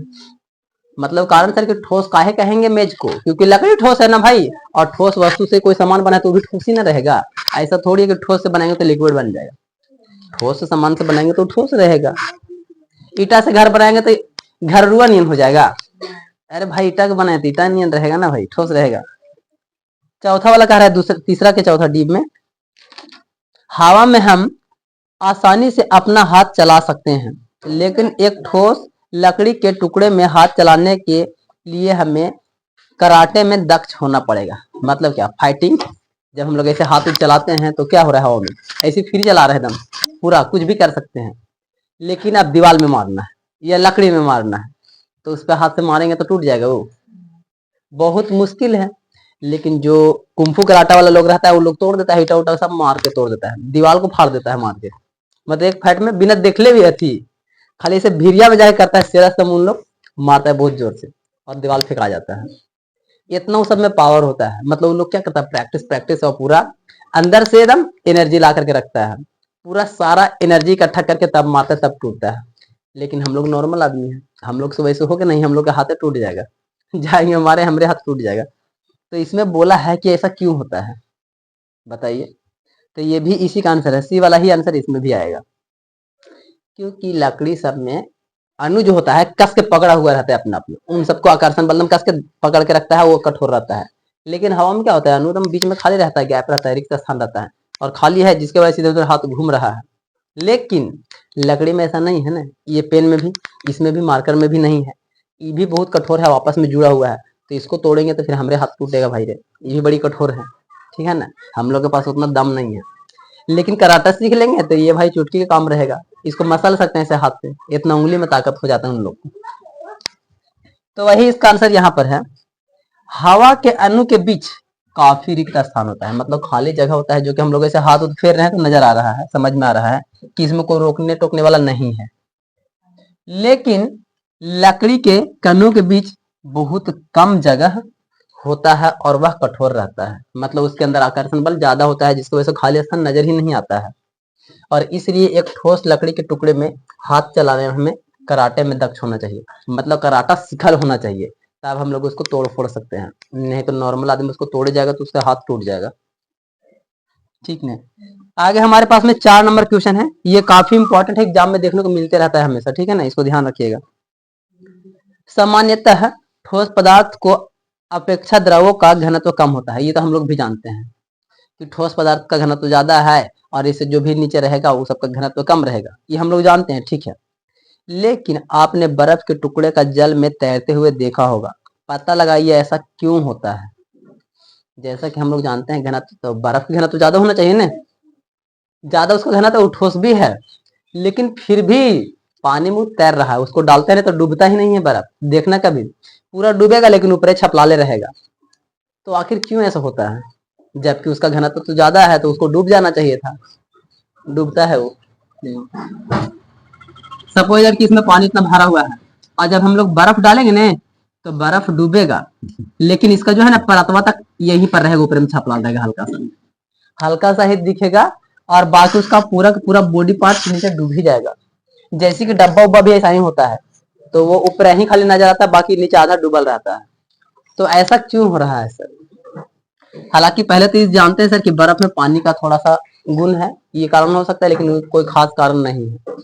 मतलब कारण सर कि ठोस काहे कहेंगे मेज को, क्योंकि लकड़ी ठोस है ना भाई, और ठोस वस्तु से कोई सामान बना तो वो भी ठोस ही ना रहेगा। ऐसा थोड़ी है कि ठोस से बनाएंगे तो लिक्विड बन जाएगा, ठोस से सामान से बनाएंगे तो ठोस रहेगा। ईटा से घर बनाएंगे तो घर रुआ नियन हो जाएगा। अरे भाई ईटा के बनाए तो ईटा नियन रहेगा ना भाई, ठोस रहेगा। चौथा वाला कह रहा है, दूसरा तीसरा के चौथा डी में, हवा में हम आसानी से अपना हाथ चला सकते हैं, लेकिन एक ठोस लकड़ी के टुकड़े में हाथ चलाने के लिए हमें कराटे में दक्ष होना पड़ेगा। मतलब क्या, फाइटिंग। जब हम लोग ऐसे हाथ चलाते हैं तो क्या हो रहा है, हवा में ऐसे फ्री चला रहे एकदम पूरा, कुछ भी कर सकते हैं। लेकिन अब दीवार में मारना है या लकड़ी में मारना है, तो उस पर हाथ से मारेंगे तो टूट जाएगा, वो बहुत मुश्किल है। लेकिन जो कुंफू कराटा वाला लोग रहता है, वो लोग तोड़ देता है, ईटा उटा सब मार के तोड़ देता है, दीवार को फाड़ देता है मार के। मतलब एक फाइट में बिना देखले भी थी, खाली इसे भिरिया में जाके करता है, सेरा से उन लोग मारता है बहुत जोर से और दीवार फेंका जाता है। इतना उस सब में पावर होता है। मतलब वो लोग क्या करता है, प्रैक्टिस प्रैक्टिस और पूरा अंदर से एकदम एनर्जी ला करके रखता है, पूरा सारा एनर्जी इकट्ठा करके तब मारता है, तब टूटता है। लेकिन हम लोग नॉर्मल आदमी हैं, हम लोग से वैसे हो के नहीं, हम लोग का हाथ टूट जाएगा जाएंगे हमारे, हमरे हाथ टूट जाएगा। तो इसमें बोला है कि ऐसा क्यों होता है, बताइए। तो ये भी इसी का आंसर है, सी वाला ही आंसर इसमें भी आएगा। क्योंकि लकड़ी सब में अणु जो होता है कस के पकड़ा हुआ रहता है अपने आप में, उन सबको आकर्षण बल में कस के पकड़ के रखता है, वो कठोर रहता है। लेकिन हवा में क्या होता है, अणु एकदम बीच में खाली रहता है, गैप रहता है, रिक्त स्थान रहता है और खाली है, जिसके वजह से इधर उधर हाथ घूम रहा है। लेकिन लकड़ी में ऐसा नहीं है ना, ये पेन में भी, इसमें भी, मार्कर में भी नहीं है, ये भी बहुत कठोर है, आपस में जुड़ा हुआ है। तो इसको तोड़ेंगे तो फिर हमारे हाथ टूटेगा भाई रे, ये भी बड़ी कठोर है, ठीक है ना। हम लोग के पास उतना दम नहीं है। लेकिन कराटा सीख लेंगे तो ये भाई चुटकी का काम रहेगा, इसको मसल सकते हैं ऐसे हाथ से, इतना उंगली में ताकत हो जाता है उन लोग को। तो वही इसका आंसर यहाँ पर है, हवा के अणु के बीच काफी रिक्त स्थान होता है। मतलब खाली जगह होता है, जो कि हम लोग ऐसे हाथ फेर रहे हैं तो नजर आ रहा है, समझ में आ रहा है कि इसमें कोई रोकने टोकने वाला नहीं है। लेकिन लकड़ी के कणों के बीच बहुत कम जगह होता है और वह कठोर रहता है। मतलब उसके अंदर आकर्षण बल ज्यादा होता है, जिसकी वजह से खाली स्थान नजर ही नहीं आता है। और इसलिए एक ठोस लकड़ी के टुकड़े में हाथ चलाने में हमें कराटे में दक्ष होना चाहिए, मतलब कराटा सिखल होना चाहिए, तब हम लोग उसको तोड़ फोड़ सकते हैं। नहीं तो नॉर्मल आदमी उसको तोड़े जाएगा तो उसका हाथ टूट जाएगा, ठीक नहीं। आगे हमारे पास में 4 नंबर क्वेश्चन है, ये काफी इंपॉर्टेंट है, एग्जाम में देखने को मिलते रहता है हमेशा, ठीक है ना, इसको ध्यान रखिएगा। सामान्यतः ठोस पदार्थ को अपेक्षा द्रवों का घनत्व कम होता है, ये तो हम लोग भी जानते हैं कि ठोस पदार्थ का घनत्व ज्यादा है और इससे जो भी नीचे रहेगा वो सबका घनत्व कम रहेगा, ये हम लोग जानते हैं, ठीक है। लेकिन आपने बर्फ के टुकड़े का जल में तैरते हुए देखा होगा, पता लगाइए ऐसा क्यों होता है। जैसा कि हम लोग जानते हैं घनत्व, तो बर्फ का घनत्व ज्यादा होना चाहिए ना, ज्यादा उसका घनत्व, वो ठोस भी है, लेकिन फिर भी पानी में तैर रहा है, उसको डालते नहीं तो डूबता ही नहीं है बर्फ। देखना कभी, पूरा डूबेगा लेकिन ऊपर छपलाले रहेगा। तो आखिर क्यों ऐसा होता है, जबकि उसका घनत्व तो ज्यादा है, तो उसको डूब जाना चाहिए था, डूबता है वो। सपोज कि इसमें पानी इतना भरा हुआ है और जब हम लोग बर्फ डालेंगे ना तो बर्फ डूबेगा, लेकिन इसका जो है ना परतवा तक यहीं पर रहेगा, ऊपर में छपला रहेगा, हल्का सा ही दिखेगा और बाकी उसका पूरा पूरा बॉडी पार्ट नीचे डूब ही जाएगा। जैसे कि डब्बा उब्बा भी ऐसा ही होता है, तो वो ऊपर ही खाली नजर आता है, बाकी नीचे आधा डूबल रहता है। तो ऐसा क्यों हो रहा है सर। हालांकि पहले तो ये जानते हैं सर कि बर्फ में पानी का थोड़ा सा गुण है, ये कारण हो सकता है, लेकिन कोई खास कारण नहीं है।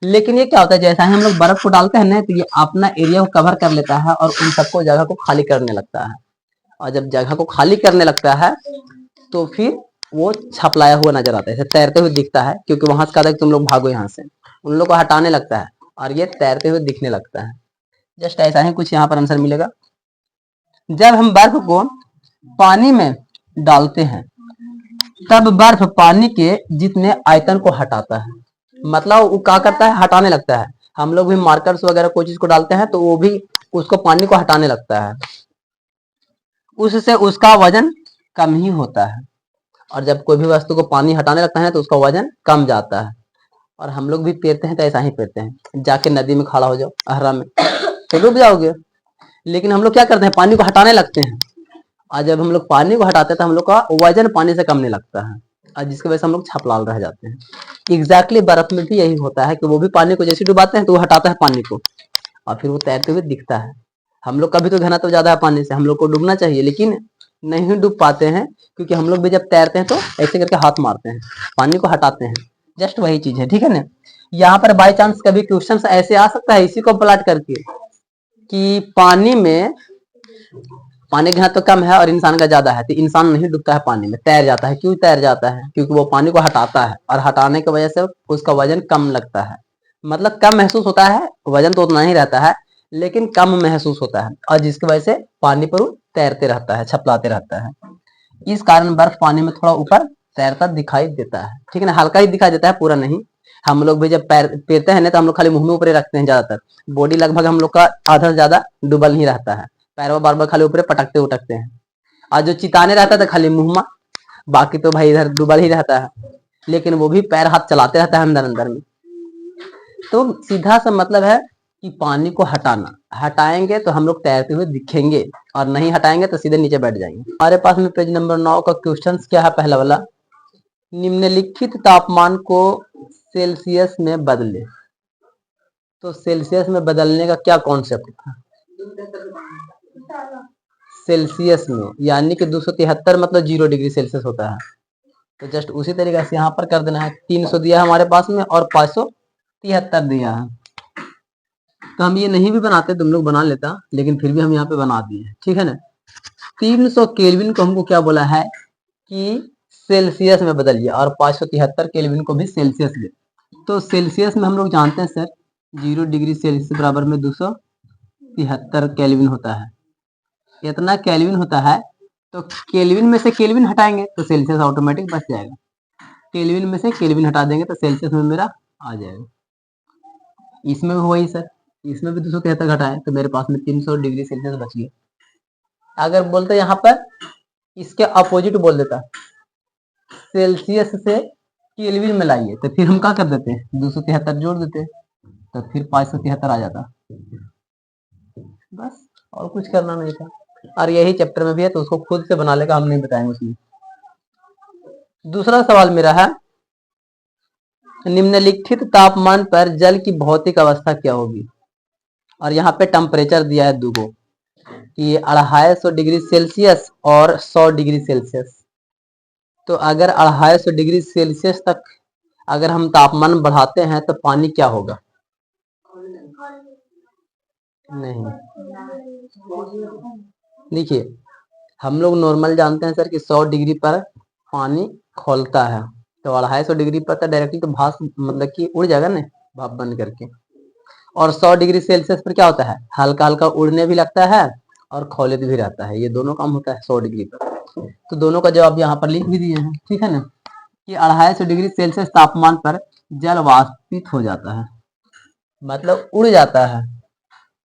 लेकिन ये क्या होता है, जैसा ही हम लोग बर्फ को डालते हैं ना तो ये अपना एरिया को कवर कर लेता है और उन सबको जगह को खाली करने लगता है। और जब जगह को खाली करने लगता है तो फिर वो छपलाया हुआ नजर आता है, तैरते हुए दिखता है, क्योंकि वहां से कहता है कि तुम लोग भागो यहाँ से, उन लोग को हटाने लगता है और ये तैरते हुए दिखने लगता है। जस्ट ऐसा ही कुछ यहाँ पर आंसर मिलेगा। जब हम बर्फ को पानी में डालते हैं तब बर्फ पानी के जितने आयतन को हटाता है, मतलब वो क्या करता है, हटाने लगता है। हम लोग भी मार्कर्स वगैरह कोई चीज को डालते हैं तो वो भी उसको पानी को हटाने लगता है। उससे उसका वजन कम ही होता है। और जब कोई भी वस्तु को पानी हटाने लगता है तो उसका वजन कम जाता है। और हम लोग भी तैरते हैं तो ऐसा ही तैरते हैं, जाके नदी में खड़ा हो जाओ अहरा में तो डूब जाओगे। लेकिन हम लोग क्या करते हैं, पानी को हटाने लगते हैं, और जब हम लोग पानी को हटाते हैं तो हम लोग का वजन पानी से कम नहीं लगता है, और जिसकी वजह से हम लोग छपलाल रह जाते हैं। एग्जैक्टली बर्फ में भी यही होता है कि वो भी पानी को जैसे डुबाते हैं तो वो हटाता है पानी को, और फिर वो तैरते हुए दिखता है। हम लोग का भी तो घनत्व ज्यादा है पानी से, हम लोग को डूबना चाहिए लेकिन नहीं डूब पाते हैं, क्योंकि हम लोग भी जब तैरते हैं तो ऐसे करके हाथ मारते हैं, पानी को हटाते हैं। जस्ट वही चीज है, ठीक है ना। यहाँ पर बाई चांस कभी क्वेश्चन ऐसे आ सकता है इसी को प्लाट करके कि पानी में पानी का घनत्व कम है और इंसान का ज्यादा है, तो इंसान नहीं डूबता है पानी में, तैर जाता है। क्यों तैर जाता है? क्योंकि वो पानी को हटाता है, और हटाने की वजह से उसका वजन कम लगता है। मतलब कम महसूस होता है, वजन तो उतना ही रहता है लेकिन कम महसूस होता है, और जिसकी वजह से पानी पर वो तैरते रहता है, छपलाते रहता है। इस कारण बर्फ पानी में थोड़ा ऊपर तैरता दिखाई देता है, ठीक है ना, हल्का ही दिखाई देता है, पूरा नहीं। हम लोग भी जब तैरते हैं ना तो हम लोग खाली मुंह में ऊपर रखते हैं ज्यादातर, बॉडी लगभग हम लोग का आधा से ज्यादा डुबल ही रहता है, पैरों बार बार खाली ऊपर पटकते उटकते हैं। और जो चिताने रहता था खाली मुंह में, बाकी तो भाई इधर डुबल ही रहता है, लेकिन वो भी पैर हाथ चलाते रहता है अंदर अंदर में। तो सीधा सा मतलब है कि पानी को हटाना, हटाएंगे तो हम लोग तैरते हुए दिखेंगे, और नहीं हटाएंगे तो सीधे नीचे बैठ जाएंगे। हमारे पास में पेज नंबर 9 का क्वेश्चन क्या है, पहला वाला, निम्नलिखित तापमान को सेल्सियस में बदले। तो सेल्सियस में बदलने का क्या कॉन्सेप्ट था? सेल्सियस में, यानी कि 273 मतलब 0 डिग्री सेल्सियस होता है। तो जस्ट उसी तरीके से यहाँ पर कर देना है, 300 दिया है हमारे पास में और 573 दिया है। तो हम ये नहीं भी बनाते, तुम लोग बना लेता, लेकिन फिर भी हम यहाँ पे बना दिए, ठीक है ना। 300 केल्विन को हमको क्या बोला है कि सेल्सियस में बदलिए, और 573 केल्विन को भी सेल्सियस में। तो सेल्सियस में हम लोग जानते हैं सर 0 डिग्री सेल्सियस बराबर में 273 केल्विन होता है। इतना केल्विन होता है, तो केल्विन में से केल्विन हटाएंगे तो सेल्सियस ऑटोमेटिक बच जाएगा। केल्विन में से केल्विन हटा देंगे तो सेल्सियस में मेरा आ जाएगा। इसमें भी वही सर, इसमें भी 273 घटाए तो मेरे पास में 300 डिग्री सेल्सियस बच गया। अगर बोलते यहाँ पर इसके अपोजिट बोल देता, सेल्सियस से केल्विन में लाइए, तो फिर हम क्या कर देते हैं, 273 जोड़ देते, तो फिर 573 आ जाता, बस और कुछ करना नहीं था। और यही चैप्टर में भी है तो उसको खुद से बना लेगा, हम नहीं बताएंगे उसमें। दूसरा सवाल मेरा है, निम्नलिखित तापमान पर जल की भौतिक अवस्था क्या होगी? और यहाँ पे टेम्परेचर दिया है दो को, कि 250 डिग्री सेल्सियस और 100 डिग्री सेल्सियस। तो अगर 250 डिग्री सेल्सियस तक अगर हम तापमान बढ़ाते हैं तो पानी क्या होगा? नहीं, देखिए हम लोग नॉर्मल जानते हैं सर कि 100 डिग्री पर पानी खौलता है, तो 250 डिग्री पर तो डायरेक्टली तो भाप मतलब कि उड़ जाएगा ना, भाप बन करके। और 100 डिग्री सेल्सियस पर क्या होता है, हल्का हल्का उड़ने भी लगता है और खौलित भी रहता है, ये दोनों काम होता है 100 डिग्री पर। तो दोनों का जवाब यहाँ पर लिख भी दिए हैं, ठीक है ना, कि 250 डिग्री सेल्सियस तापमान पर जल वाष्पित हो जाता है, मतलब उड़ जाता है,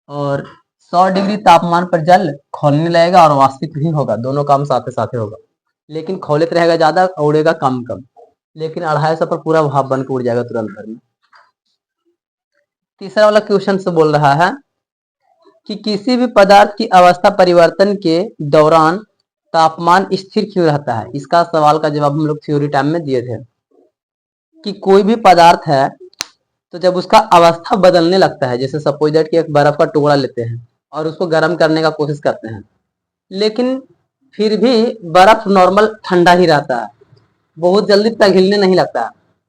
और 100 डिग्री तापमान पर जल खौलने लगेगा और वाष्पित भी होगा, दोनों काम साथ साथ होगा, लेकिन खौलित रहेगा ज्यादा, उड़ेगा कम कम। लेकिन 250 पर पूरा भाप बन के उड़ जाएगा तुरंत भर में। तीसरा वाला क्वेश्चन से बोल रहा है कि किसी भी पदार्थ की अवस्था परिवर्तन के दौरान तापमान स्थिर क्यों रहता है? इसका सवाल का जवाब हम लोग थ्योरी टाइम में दिए थे कि कोई भी पदार्थ है तो जब उसका अवस्था बदलने लगता है, जैसे सपोज दैट कि एक बर्फ का टुकड़ा लेते हैं और उसको गर्म करने का कोशिश करते हैं, लेकिन फिर भी बर्फ नॉर्मल ठंडा ही रहता है, बहुत जल्दी पिघलने नहीं लगता,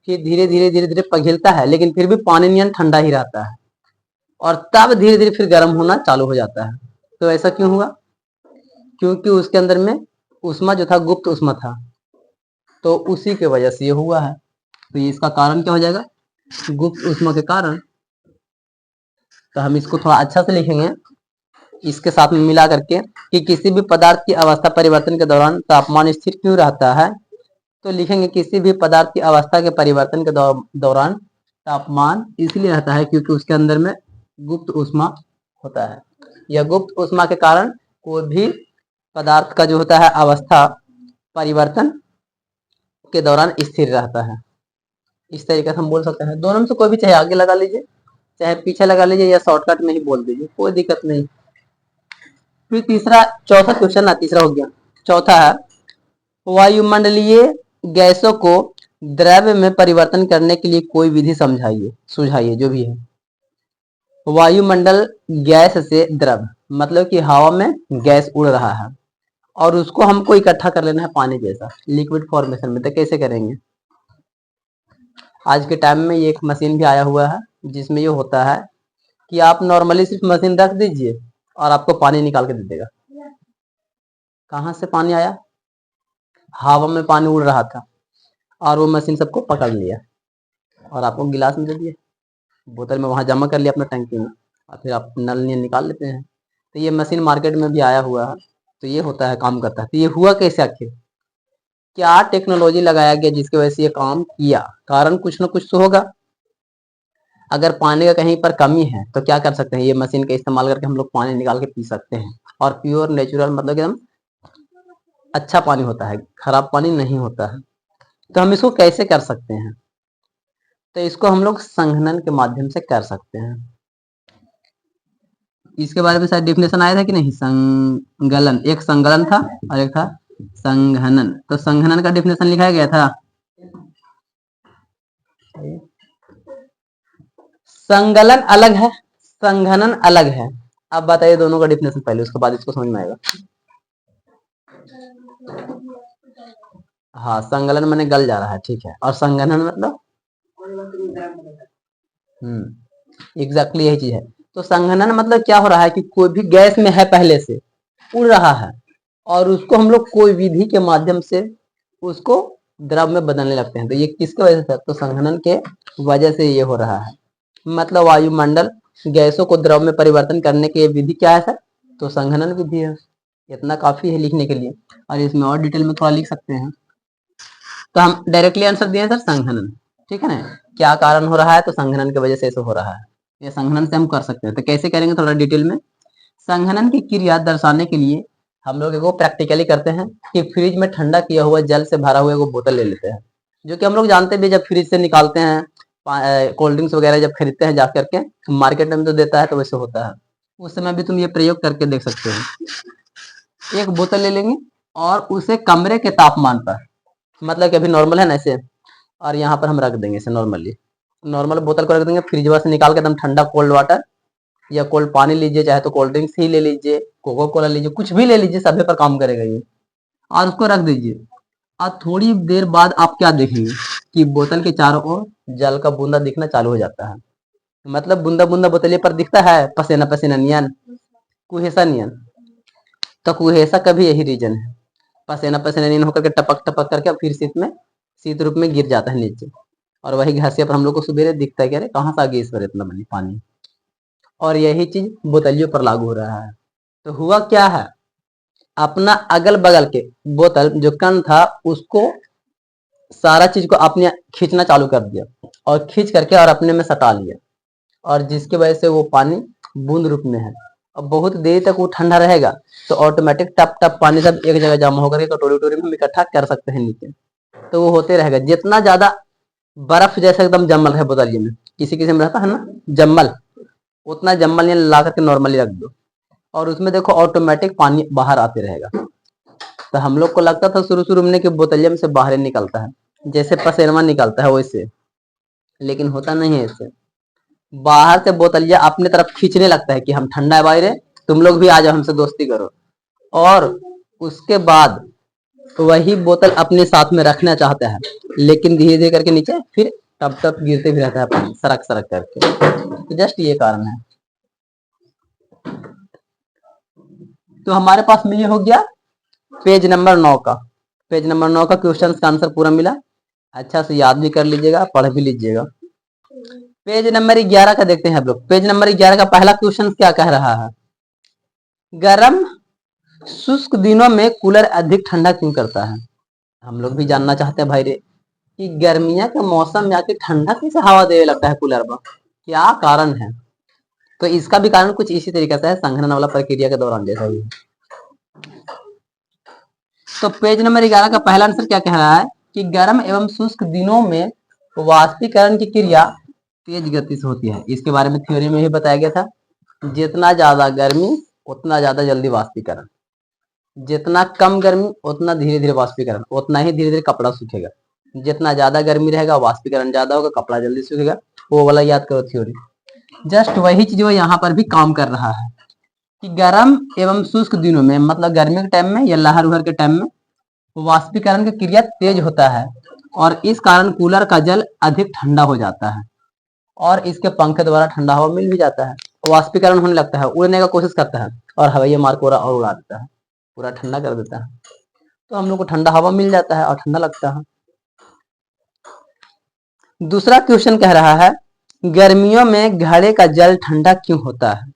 फिर धीरे धीरे धीरे धीरे पिघलता है, लेकिन फिर भी पानी नियन ठंडा ही रहता है, और तब धीरे धीरे फिर गर्म होना चालू हो जाता है। तो ऐसा क्यों हुआ? क्योंकि उसके अंदर में उष्मा जो था गुप्त उष्मा था, तो उसी के वजह से ये हुआ है। तो ये इसका कारण क्या हो जाएगा, गुप्त उष्मा के कारण। तो हम इसको थोड़ा अच्छा से लिखेंगे इसके साथ में मिला करके कि किसी भी पदार्थ की अवस्था परिवर्तन के दौरान तापमान स्थिर क्यों रहता है। तो लिखेंगे किसी भी पदार्थ की अवस्था के परिवर्तन के दौरान तापमान इसलिए रहता है क्योंकि उसके अंदर में गुप्त उष्मा होता है, या गुप्त उष्मा के कारण कोई भी पदार्थ का जो होता है अवस्था परिवर्तन के दौरान स्थिर रहता है। इस तरीके से हम बोल सकते हैं। दोनों में से कोई भी, चाहे आगे लगा लीजिए चाहे पीछे लगा लीजिए या शॉर्टकट में ही बोल दीजिए, कोई दिक्कत नहीं। फिर चौथा क्वेश्चन ना, तीसरा हो गया। चौथा है वायुमंडलीय गैसों को द्रव्य में परिवर्तन करने के लिए कोई विधि समझाइए, सुझाइए, जो भी है। वायुमंडल गैस से द्रव मतलब कि हवा में गैस उड़ रहा है और उसको हमको इकट्ठा कर लेना है पानी जैसा लिक्विड फॉर्मेशन में। तो कैसे करेंगे? आज के टाइम में ये एक मशीन भी आया हुआ है जिसमें ये होता है कि आप नॉर्मली सिर्फ मशीन रख दीजिए और आपको पानी निकाल के दे देगा। कहाँ से पानी आया? हवा में पानी उड़ रहा था और वो मशीन सबको पकड़ लिया और आपको गिलास में दे दिया, बोतल में वहां जमा कर लिया अपना टंकी में और फिर आप नल निकाल लेते हैं। तो ये मशीन मार्केट में भी आया हुआ है। तो ये होता है, काम करता है। तो ये हुआ कैसे आखिर? क्या टेक्नोलॉजी लगाया गया जिसकी वजह से ये काम किया? कारण कुछ ना कुछ तो होगा। अगर पानी का कहीं पर कमी है तो क्या कर सकते हैं? ये मशीन का इस्तेमाल करके हम लोग पानी निकाल के पी सकते हैं और प्योर नेचुरल मतलब एकदम अच्छा पानी होता है, खराब पानी नहीं होता है। तो हम इसको कैसे कर सकते हैं? तो इसको हम लोग संघनन के माध्यम से कर सकते हैं। इसके बारे में शायद डेफिनेशन आया था कि नहीं? संगलन, एक संगलन था और एक था संघनन। तो संघनन का डेफिनेशन लिखाया गया था। संगलन अलग है, संघनन अलग है। अब बताइए दोनों का डेफिनेशन पहले, उसके बाद इसको समझ में आएगा। हाँ, संगलन माने गल जा रहा है, ठीक है। और संघनन मतलब एग्जैक्टली यही चीज है। तो संघनन मतलब क्या हो रहा है कि कोई भी गैस में है, पहले से उड़ रहा है और उसको हम लोग कोई विधि के माध्यम से उसको द्रव में बदलने लगते हैं। तो ये किसके वजह से? तो संघनन के वजह से ये हो रहा है। मतलब वायुमंडल गैसों को द्रव में परिवर्तन करने की विधि क्या है सर? तो संघनन विधि है। इतना काफी है लिखने के लिए, और इसमें और डिटेल में थोड़ा लिख सकते हैं। तो हम डायरेक्टली आंसर दिए सर, संघनन। ठीक है ना? क्या कारण हो रहा है? तो संघनन की वजह से ऐसा हो रहा है। ये संघनन से हम कर सकते हैं। तो कैसे करेंगे थोड़ा डिटेल में। संघनन की क्रिया दर्शाने के लिए हम लोग एगो प्रैक्टिकली करते हैं कि फ्रिज में ठंडा किया हुआ जल से भरा हुआ एगो बोतल ले लेते हैं, जो कि हम लोग जानते भी, जब फ्रिज से निकालते हैं कोल्ड ड्रिंक्स वगैरह जब खरीदते हैं जा करके मार्केट में तो देता है, तो वैसे होता है। उस समय भी तुम ये प्रयोग करके देख सकते हो। एक बोतल ले लेंगे और उसे कमरे के तापमान पर, मतलब कि अभी नॉर्मल है ना ऐसे, और यहाँ पर हम रख देंगे इसे नॉर्मली। नॉर्मल बोतल को रख देंगे, फ्रिज से निकाल के एकदम ठंडा कोल्ड वाटर या कोल्ड पानी लीजिए, चाहे तो कोल्ड ड्रिंक्स ही ले लीजिए, कोको कोला लीजिए, कुछ भी ले लीजिए, सभी पर काम करेगा ये। और उसको रख दीजिए और थोड़ी देर बाद आप क्या देखेंगे कि बोतल के चारों ओर जल का बूंदा दिखना चालू हो जाता है। मतलब बूंदा बूंदा बोतल पर दिखता है, पसीना पसीना नियन, कुहेसा नियन। तो कुहेसा का भी यही रीजन है, पसीना पसीना नियन होकर के टपक टपक करके फिर शीत रूप में गिर जाता है नीचे। और वही घासिया पर हम लोग को सुबह दिखता है कि अरे कहाँ से आ गई इस पर इतना बनी पानी। और यही चीज बोतलियों पर लागू हो रहा है। तो हुआ क्या है, अपना अगल बगल के बोतल जो कण था उसको सारा चीज को आपने खींचना चालू कर दिया और खींच करके और अपने में सटा लिया, और जिसकी वजह से वो पानी बूंद रूप में है। अब बहुत देर तक वो ठंडा रहेगा तो ऑटोमेटिक टप टप पानी सब एक जगह जमा होकर कटोरी वटोरी में हम इकट्ठा कर सकते हैं नीचे। तो वो होते रहेगा। जितना ज्यादा बर्फ जैसा एकदम जमल है बोतलिए में, किसी किसी में रहता है ना जम्मल, उतना जम्मल ये ला करके नॉर्मली रख दो और उसमें देखो ऑटोमेटिक पानी बाहर आते रहेगा। तो हम लोग को लगता था शुरू शुरू में कि बोतलिया में से बाहर निकलता है, जैसे पसेरवा निकलता है वैसे, लेकिन होता नहीं है ऐसे। बाहर से बोतलिया अपने तरफ खींचने लगता है कि हम ठंडा है बाहर, तुम लोग भी आ जाओ हमसे दोस्ती करो। और उसके बाद वही बोतल अपने साथ में रखना चाहता है, लेकिन धीरे धीरे करके नीचे फिर टप टप गिरते भी रहता है पानी सरक सरक करके। तो जस्ट ये कारण है। तो हमारे पास में ये हो गया पेज नंबर 9 का। पेज नंबर 9 का क्वेश्चन का आंसर पूरा मिला। अच्छा से याद भी कर लीजिएगा, पढ़ भी लीजिएगा। पेज नंबर 11 का देखते हैं हम लोग। पेज नंबर 11 का पहला क्वेश्चन क्या कह रहा है, गर्म शुष्क दिनों में कूलर अधिक ठंडा क्यों करता है? हम लोग भी जानना चाहते हैं भाई रे कि गर्मियां के मौसम में आके ठंडा कैसे हवा देने लगता है कूलर में, क्या कारण है? तो इसका भी कारण कुछ इसी तरीके से है, संघनन वाला प्रक्रिया के दौरान जैसा ही। तो पेज नंबर 11 का पहला आंसर क्या कह रहा है कि गर्म एवं शुष्क दिनों में वाष्पीकरण की क्रिया तेज गति से होती है। इसके बारे में थ्योरी में ही बताया गया था, जितना ज्यादा गर्मी उतना ज्यादा जल्दी वाष्पीकरण, जितना कम गर्मी उतना धीरे धीरे वाष्पीकरण, उतना ही धीरे धीरे कपड़ा सूखेगा। जितना ज्यादा गर्मी रहेगा वाष्पीकरण ज्यादा होगा, कपड़ा जल्दी सूखेगा। वो वाला याद करो थ्योरी। जस्ट वही चीज वो यहाँ पर भी काम कर रहा है कि गर्म एवं शुष्क दिनों में, मतलब गर्मी के टाइम में या लहर उहर के टाइम में वाष्पीकरण की क्रिया तेज होता है और इस कारण कूलर का जल अधिक ठंडा हो जाता है और इसके पंखे द्वारा ठंडा हवा मिल भी जाता है। वाष्पीकरण होने लगता है, उड़ने का कोशिश करता है और हवाई मार्ग पूरा और उड़ा देता है, पूरा ठंडा कर देता है। तो हम लोग को ठंडा हवा मिल जाता है और ठंडा लगता है। दूसरा क्वेश्चन कह रहा है गर्मियों में घड़े का जल ठंडा क्यों होता है।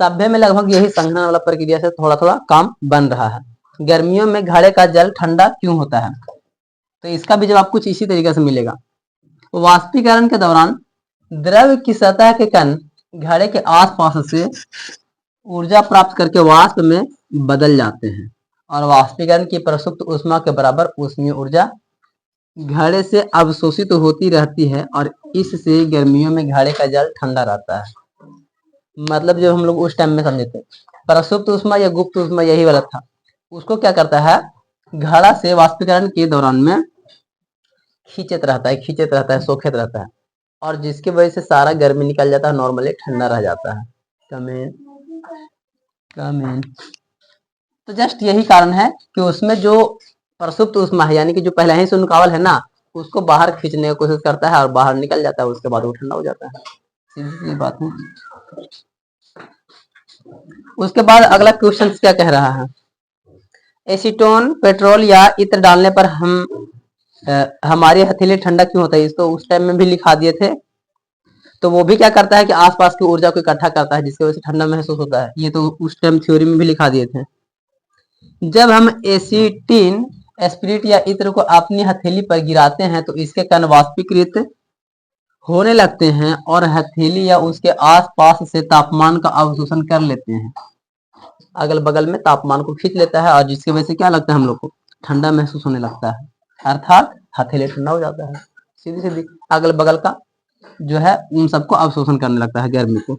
सभ्य में लगभग यही संघनन वाला प्रक्रिया से थोड़ा थोड़ा काम बन रहा है। गर्मियों में घड़े का जल ठंडा क्यों होता है, तो इसका भी जवाब कुछ इसी तरीके से मिलेगा। वाष्पीकरण के दौरान द्रव की सतह के कण घड़े के आसपास से ऊर्जा प्राप्त करके वाष्प में बदल जाते हैं और वाष्पीकरण की प्रसुप्त ऊष्मा के बराबर ऊष्मीय ऊर्जा घड़े से अवशोषित होती रहती है और इससे गर्मियों में घड़े का जल ठंडा रहता है। मतलब जो हम लोग उस टाइम में समझे थे प्रसुप्त ऊष्मा या गुप्त ऊष्मा, यही वाला था। उसको क्या करता है, घड़ा से वाष्पीकरण के दौरान में खींचत रहता है, सोखत रहता है और जिसकी वजह से सारा गर्मी निकल जाता है, नॉर्मली ठंडा रह जाता है। कमेन तो जस्ट यही कारण है कि उसमें जो प्रसुप्त ऊष्मा है, यानी कि जो पहले ही से नुकावल है ना, उसको बाहर खींचने की कोशिश करता है और बाहर निकल जाता है, उसके बाद वो ठंडा हो जाता है। सीधी सी बात है। उसके बाद अगला क्वेश्चन क्या कह रहा है, एसीटोन पेट्रोल या इत्र डालने पर हमारी हथेली ठंडा क्यों होता है। इसको उस टाइम में भी लिखा दिए थे। तो वो भी क्या करता है कि आसपास की ऊर्जा को इकट्ठा करता है, जिसकी वजह से ठंडा महसूस होता है। ये तो उस टाइम थ्योरी में भी लिखा दिए थे। जब हम एसीटिन स्पिरिट या इत्र को अपनी हथेली पर गिराते हैं तो इसके कण वाष्पीकृत होने लगते हैं और हथेली या उसके आसपास से तापमान का अवशोषण कर लेते हैं, अगल बगल में तापमान को खींच लेता है और जिसकी वजह से क्या लगता है, हम लोग को ठंडा महसूस होने लगता है, अर्थात हथेली ठंडा हो जाता है। सीधी सीधी अगल बगल का जो है उन सबको अवशोषण करने लगता है गर्मी को।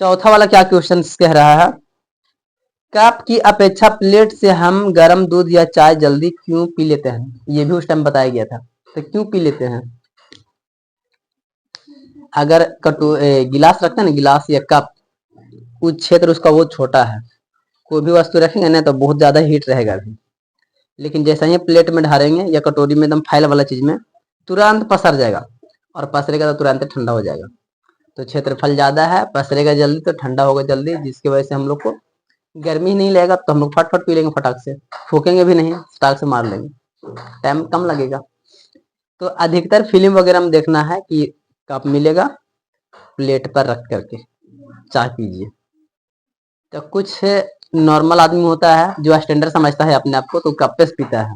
चौथा वाला क्या क्वेश्चन कह रहा है, कप की अपेक्षा प्लेट से हम गर्म दूध या चाय जल्दी क्यों पी लेते हैं। ये भी उस टाइम बताया गया था। तो क्यों पी लेते हैं, अगर गिलास रखते हैं ना, गिलास या कप, उस क्षेत्र उसका वो छोटा है, कोई भी वस्तु रखेंगे ना तो बहुत ज्यादा हीट रहेगा अभी, लेकिन जैसा ही प्लेट में ढारेंगे या कटोरी में एकदम फाइल वाला चीज में, तुरंत पसर जाएगा और पसरेगा तो तुरंत ठंडा हो जाएगा। तो क्षेत्रफल ज्यादा है, पसरेगा जल्दी तो ठंडा होगा जल्दी, जिसकी वजह से हम लोग को गर्मी नहीं लगेगा, तो हम लोग फटफट पी लेंगे, फटाक से फूकेंगे भी नहीं, स्टाक से मार लेंगे, टाइम कम लगेगा। तो अधिकतर फिल्म वगैरह में देखना है कि कप मिलेगा, प्लेट पर रख करके चाय पीजिए। तो कुछ नॉर्मल आदमी होता है जो स्टैंडर्ड समझता है अपने आप को, तो कप पे से पीता है,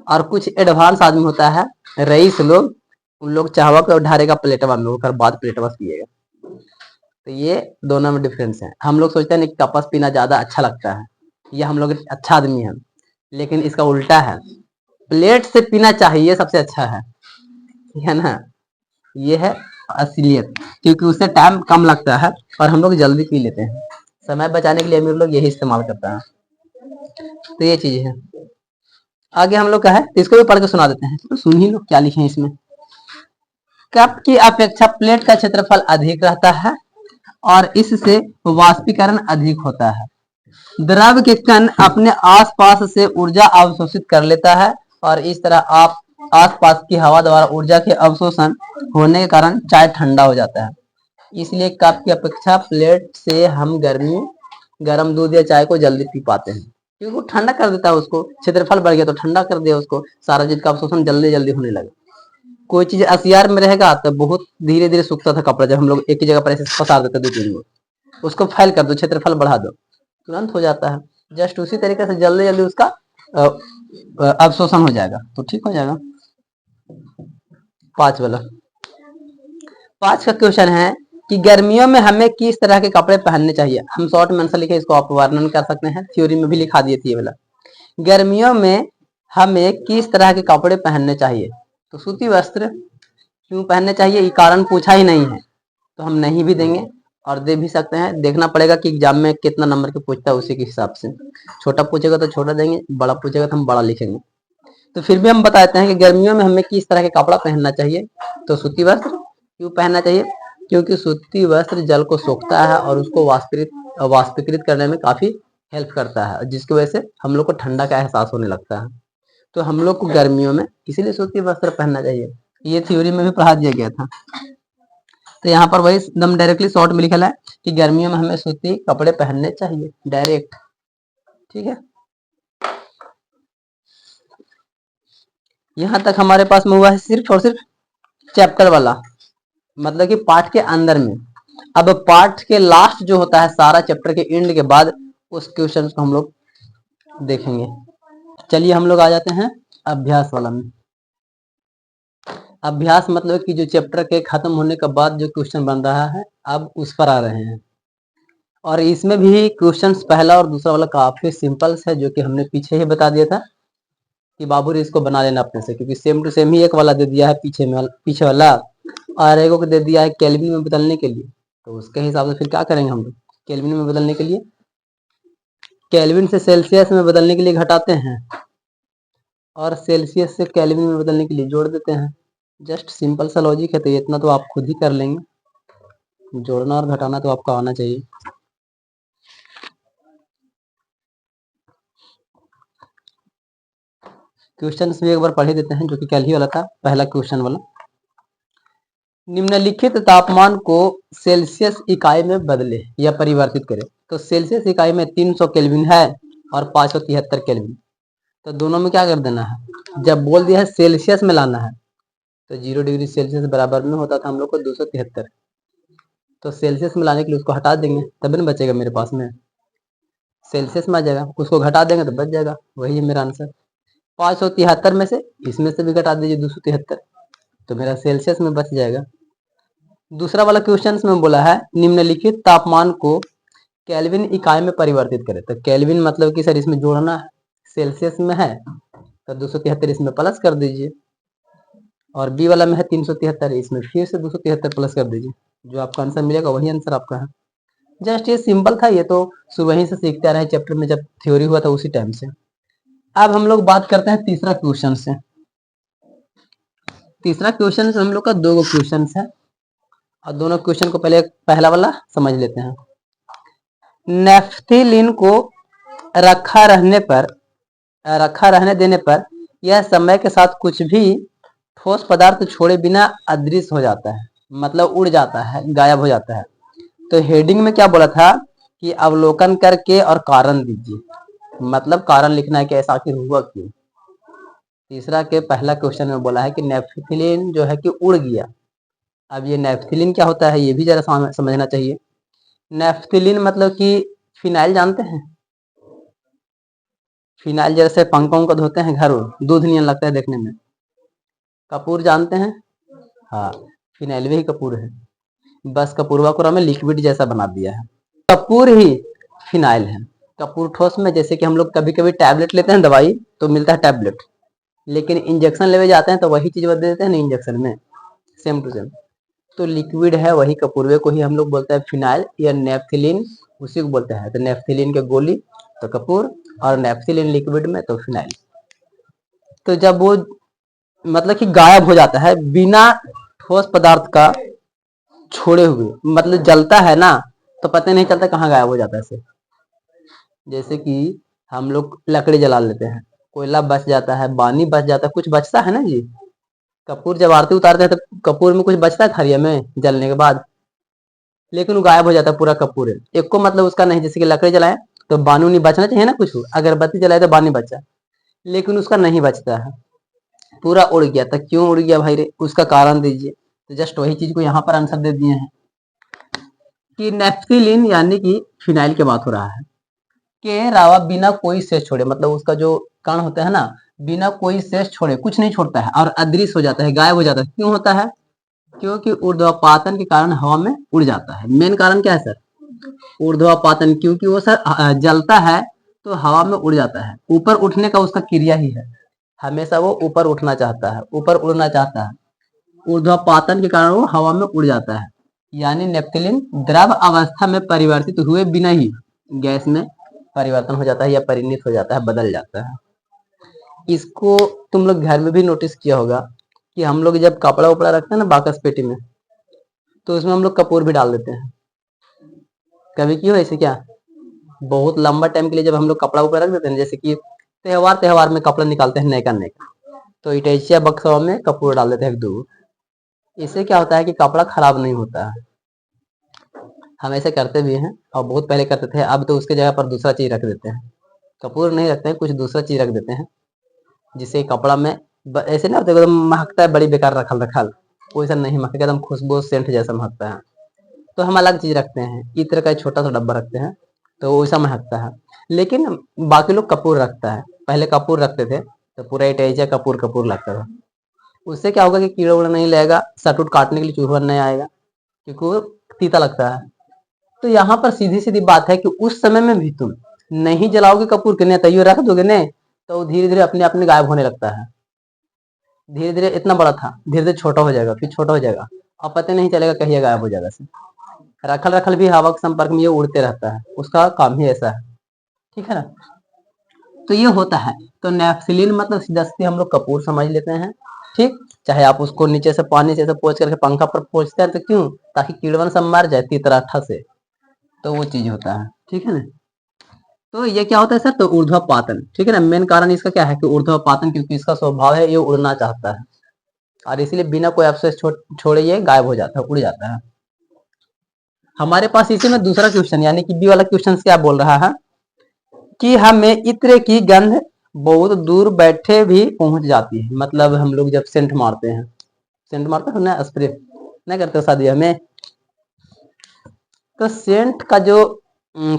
और कुछ एडवांस आदमी होता है, रईस लोग, उन लोग चाहवा को ढारेगा प्लेटवा में, उसके बाद प्लेटवा पिएगा। तो ये दोनों में डिफरेंस है। हम लोग सोचते हैं कि कपास पीना ज्यादा अच्छा लगता है, ये हम लोग अच्छा आदमी है, लेकिन इसका उल्टा है, प्लेट से पीना चाहिए, सबसे अच्छा है ना। ये है असलियत, क्योंकि उससे टाइम कम लगता है और हम लोग जल्दी पी लेते हैं। समय बचाने के लिए अमीर लोग यही इस्तेमाल करता है। तो ये चीज है। आगे हम लोग का है, इसको भी पढ़ के सुना देते हैं, तो सुन ही लो क्या लिखे हैं इसमें। कप की अपेक्षा प्लेट का क्षेत्रफल अधिक रहता है और इससे वाष्पीकरण अधिक होता है। द्रव के कण अपने आसपास से ऊर्जा अवशोषित कर लेता है और इस तरह आप आसपास की हवा द्वारा ऊर्जा के अवशोषण होने के कारण चाय ठंडा हो जाता है। इसलिए कप की अपेक्षा प्लेट से हम गर्म दूध या चाय को जल्दी पी पाते हैं, क्योंकि वो ठंडा कर देता है, उसको क्षेत्रफल बढ़ गया तो ठंडा कर दिया, उसको सारा चीज का अवशोषण जल्दी जल्दी होने लगा। कोई चीज असियार में रहेगा तो बहुत धीरे धीरे सूखता था कपड़ा, जब हम लोग एक ही जगह पर ऐसे फंसा देते दो तीन को, उसको फैल कर दो, क्षेत्रफल बढ़ा दो, तुरंत हो जाता है। जस्ट उसी तरीके से जल्दी जल्दी उसका अवशोषण हो जाएगा, तो ठीक हो जाएगा। पांच का क्वेश्चन है कि गर्मियों में हमें किस तरह के कपड़े पहनने चाहिए। हम शॉर्ट में आंसर लिखे, इसको आप वर्णन कर सकते हैं, थ्योरी में भी लिखा दिए थे ये वाला। गर्मियों में हमें किस तरह के कपड़े पहनने चाहिए, तो सूती वस्त्र क्यों पहनने चाहिए ये कारण पूछा ही नहीं है, तो हम नहीं भी देंगे और दे भी सकते हैं। देखना पड़ेगा कि एग्जाम में कितना नंबर के पूछता है, उसी के हिसाब से। छोटा पूछेगा तो छोटा देंगे, बड़ा पूछेगा तो हम बड़ा लिखेंगे। तो फिर भी हम बताते हैं कि गर्मियों में हमें किस तरह के कपड़ा पहनना चाहिए, तो सूती वस्त्र क्यों पहनना चाहिए, क्योंकि सूती वस्त्र जल को सोखता है और उसको वाष्पीकृत करने में काफी हेल्प करता है, जिसकी वजह से हम लोग को ठंडा का एहसास होने लगता है। तो हम लोग को गर्मियों में इसीलिए सूती वस्त्र पहनना चाहिए। ये थ्योरी में भी पढ़ा दिया गया था। तो यहाँ पर वही एकदम डायरेक्टली शॉर्ट में लिखा है कि गर्मियों में हमें सूती कपड़े पहनने चाहिए, डायरेक्ट। ठीक है, यहाँ तक हमारे पास में हुआ है सिर्फ और सिर्फ चैप्टर वाला, मतलब कि पार्ट के अंदर में। अब पार्ट के लास्ट जो होता है, सारा चैप्टर के एंड के बाद, उस क्वेश्चन को हम लोग देखेंगे। चलिए हम लोग आ जाते हैं अभ्यास वाला में। अभ्यास मतलब कि जो चैप्टर के खत्म होने के बाद जो क्वेश्चन बन रहा है, अब उस पर आ रहे हैं। और इसमें भी क्वेश्चंस पहला और दूसरा वाला काफी सिंपल है, जो कि हमने पीछे ही बता दिया था कि बाबू इसको बना लेना अपने से, क्योंकि सेम टू सेम ही एक वाला दे दिया है पीछे वाला, और एक को दे दिया है केल्विन में बदलने के लिए। तो उसके हिसाब से फिर क्या करेंगे हम लोग, केल्विन में बदलने के लिए, केल्विन से सेल्सियस में बदलने के लिए घटाते हैं, और सेल्सियस से केल्विन में बदलने के लिए जोड़ देते हैं। जस्ट सिंपल सा लॉजिक है, तो इतना तो आप खुद ही कर लेंगे। जोड़ना और घटाना तो आपको आना चाहिए। क्वेश्चन भी एक बार पढ़ ही देते हैं, जो कि कल ही वाला था, पहला क्वेश्चन वाला। निम्नलिखित तापमान को सेल्सियस इकाई में बदले या परिवर्तित करें। तो सेल्सियस इकाई में 300 केल्विन है और 573 केल्विन, तो दोनों में क्या कर देना है, जब बोल दिया है सेल्सियस में लाना है, तो 0 डिग्री सेल्सियस बराबर में होता था हम लोग को 273, तो सेल्सियस में लाने के लिए उसको हटा देंगे, तभी ना बचेगा मेरे पास में, सेल्सियस में आ जाएगा, उसको घटा देंगे तो बच जाएगा। वही है मेरा आंसर। 573 में से इसमें से भी घटा दीजिए 273, तो मेरा सेल्सियस में बच जाएगा। दूसरा वाला क्वेश्चन में बोला है निम्नलिखित तापमान को केल्विन इकाई में परिवर्तित करें। तो केल्विन मतलब कि सर इसमें जोड़ना है, सेल्सियस में है तो 273 इसमें प्लस कर दीजिए, और बी वाला में है 373, इसमें फिर से 273 प्लस कर दीजिए, जो आपका आंसर मिलेगा वही आंसर आपका है। जस्ट ये सिंपल था, ये तो सुबह ही से सीखते आ रहे हैं, चैप्टर में जब थ्योरी हुआ था उसी टाइम से। अब हम लोग बात करते हैं तीसरा क्वेश्चन से। तीसरा क्वेश्चन हम लोग का 2 क्वेश्चन है, और दोनों क्वेश्चन को पहले पहला वाला समझ लेते हैं। नेफ्थिलीन को रखा रहने देने पर यह समय के साथ कुछ भी ठोस पदार्थ छोड़े बिना अदृश्य हो जाता है, मतलब उड़ जाता है, गायब हो जाता है। तो हेडिंग में क्या बोला था कि अवलोकन करके और कारण दीजिए, मतलब कारण लिखना है कि ऐसा आखिर हुआ क्यों। तीसरा के पहला क्वेश्चन में बोला है कि नेफ्थिलीन जो है कि उड़ गया। अब ये नेफ्थिलीन क्या होता है ये भी जरा समझना चाहिए। नेफ्थिलीन मतलब कि फिनाइल जानते हैं, फिनाइल जैसे पंखों को धोते हैं घर, दूध नहीं लगता है देखने में। कपूर जानते हैं, हाँ फिनाइल भी कपूर है, बस कपूरवा को हमें लिक्विड जैसा बना दिया है, कपूर ही फिनाइल है। कपूर ठोस में, जैसे कि हम लोग कभी कभी टैबलेट लेते हैं दवाई तो मिलता है टैबलेट, लेकिन इंजेक्शन लेवे जाते हैं तो वही चीज बदल देते हैं ना इंजेक्शन में, सेम टू सेम। तो लिक्विड है वही कपूरवे को ही हम लोग बोलते हैं फिनाइल या नेफ्थिलीन, उसी को बोलते हैं। तो नेफ्थिलीन के गोली तो कपूर, और नेफ्थिलीन लिक्विड में तो फिनाइल। तो जब वो मतलब कि गायब हो जाता है बिना ठोस पदार्थ का छोड़े हुए, मतलब जलता है ना तो पता नहीं चलता कहाँ गायब हो जाता है। जैसे कि हम लोग लकड़ी जला लेते हैं, कोयला बच जाता है, पानी बच जाता है, कुछ बचता है ना जी। कपूर जब आरती उतारते हैं तो कपूर में कुछ बचता है थालिया में जलने के बाद, लेकिन वो गायब हो जाता है पूरा कपूर है, एक को मतलब उसका नहीं। जैसे कि लकड़ी जलाए तो बानू नहीं बचना चाहिए ना कुछ, अगरबत्ती जलाए तो बानी बचा, लेकिन उसका नहीं बचता है, पूरा उड़ गया। तो क्यों उड़ गया भाई रे, उसका कारण दीजिए। तो जस्ट वही चीज को यहाँ पर आंसर दे दिए हैं कि नेफ्थिलीन यानी कि फिनाइल की बात हो रहा है, के अलावा बिना कोई शेष छोड़े, मतलब उसका जो कण होता है ना, बिना कोई शेष छोड़े कुछ नहीं छोड़ता है और अदृश्य हो जाता है, गायब हो जाता है। क्यों होता है, क्योंकि ऊर्ध्वापातन के कारण हवा में उड़ जाता है। मेन कारण क्या है सर? ऊर्ध्वापातन, क्योंकि वो सर जलता है तो हवा में उड़ जाता है। ऊपर उठने का उसका क्रिया ही है, हमेशा वो ऊपर उठना चाहता है, ऊपर उड़ना चाहता है। ऊर्ध्वापातन के कारण वो हवा में उड़ जाता है। यानी नेप्थलीन द्रव अवस्था में परिवर्तित हुए बिना ही गैस में परिवर्तन हो जाता है या परिणत हो जाता है, बदल जाता है। इसको तुम लोग घर में भी नोटिस किया होगा कि हम लोग जब कपड़ा उपड़ा रखते हैं ना बाकस पेटी में, तो उसमें हम लोग कपूर भी डाल देते हैं। कभी क्यों ऐसे क्या? बहुत लंबा टाइम के लिए जब हम लोग कपड़ा ऊपर रख देते हैं, जैसे कि त्योहार त्योहार में कपड़ा निकालते हैं नए का नए, तो इटेचिया बक्सों में कपूर डाल देते हैं 1-2। इससे क्या होता है कि कपड़ा खराब नहीं होता है। हम ऐसे करते भी हैं और बहुत पहले करते थे, अब तो उसके जगह पर दूसरा चीज रख देते हैं। कपूर नहीं रखते हैं, कुछ दूसरा चीज रख देते हैं जिससे कपड़ा में ऐसे ना होता है एकदम महकता है, बड़ी बेकार रखल रखल, वैसा नहीं महकेगा, एकदम खुशबू सेंट जैसा महकता है। तो हम अलग चीज रखते हैं, इत्र का छोटा सा डब्बा रखते हैं, तो वैसा महकता है। लेकिन बाकी लोग कपूर रखता है, पहले कपूर रखते थे तो पूरा इटेचिया कपूर कपूर लगता था। उससे क्या होगा कि कीड़ा उड़ा नहीं लगेगा, सट उट काटने के लिए चूहा नहीं आएगा, क्योंकि वो तीता लगता है। तो यहाँ पर सीधी सीधी बात है कि उस समय में भी तुम नहीं जलाओगे कपूर के, नहीं तैयो रख दोगे नहीं, तो धीरे धीरे अपने अपने गायब होने लगता है। धीरे धीरे इतना बड़ा था, धीरे धीरे छोटा हो जाएगा, फिर छोटा हो जाएगा, अब पता नहीं चलेगा कहीं गायब हो जाएगा। रखल रखल भी हवा के संपर्क में ये उड़ते रहता है, उसका काम ही ऐसा है। ठीक है ना? तो ये होता है। तो नेफ्थलीन मतलब सीधा सीधे हम लोग कपूर समझ लेते हैं। ठीक, चाहे आप उसको नीचे से पानी से पोंछ करके पंखा पर पोंछते हैं तो क्यों? ताकि कीड़वन सब मर जाए तीतराठा से, तो वो चीज होता है। ठीक है ना? तो ये क्या होता है सर? तो ऊर्ध्वापातन। ठीक है ना? मेन कारण इसका क्या है कि ऊर्ध्वापातन, क्योंकि इसका स्वभाव है ये उड़ना चाहता है और इसलिए बिना कोई अवशेष छोड़े ये गायब हो जाता है, उड़ जाता है। हमारे पास इसी में दूसरा क्वेश्चन यानी कि बी वाला क्वेश्चन क्या बोल रहा है कि हमें इत्र की गंध बहुत दूर बैठे भी पहुंच जाती है। मतलब हम लोग जब सेंट मारते हैं, सेंट मारते हैं ना, स्प्रे नहीं करते शादी में, तो सेंट का जो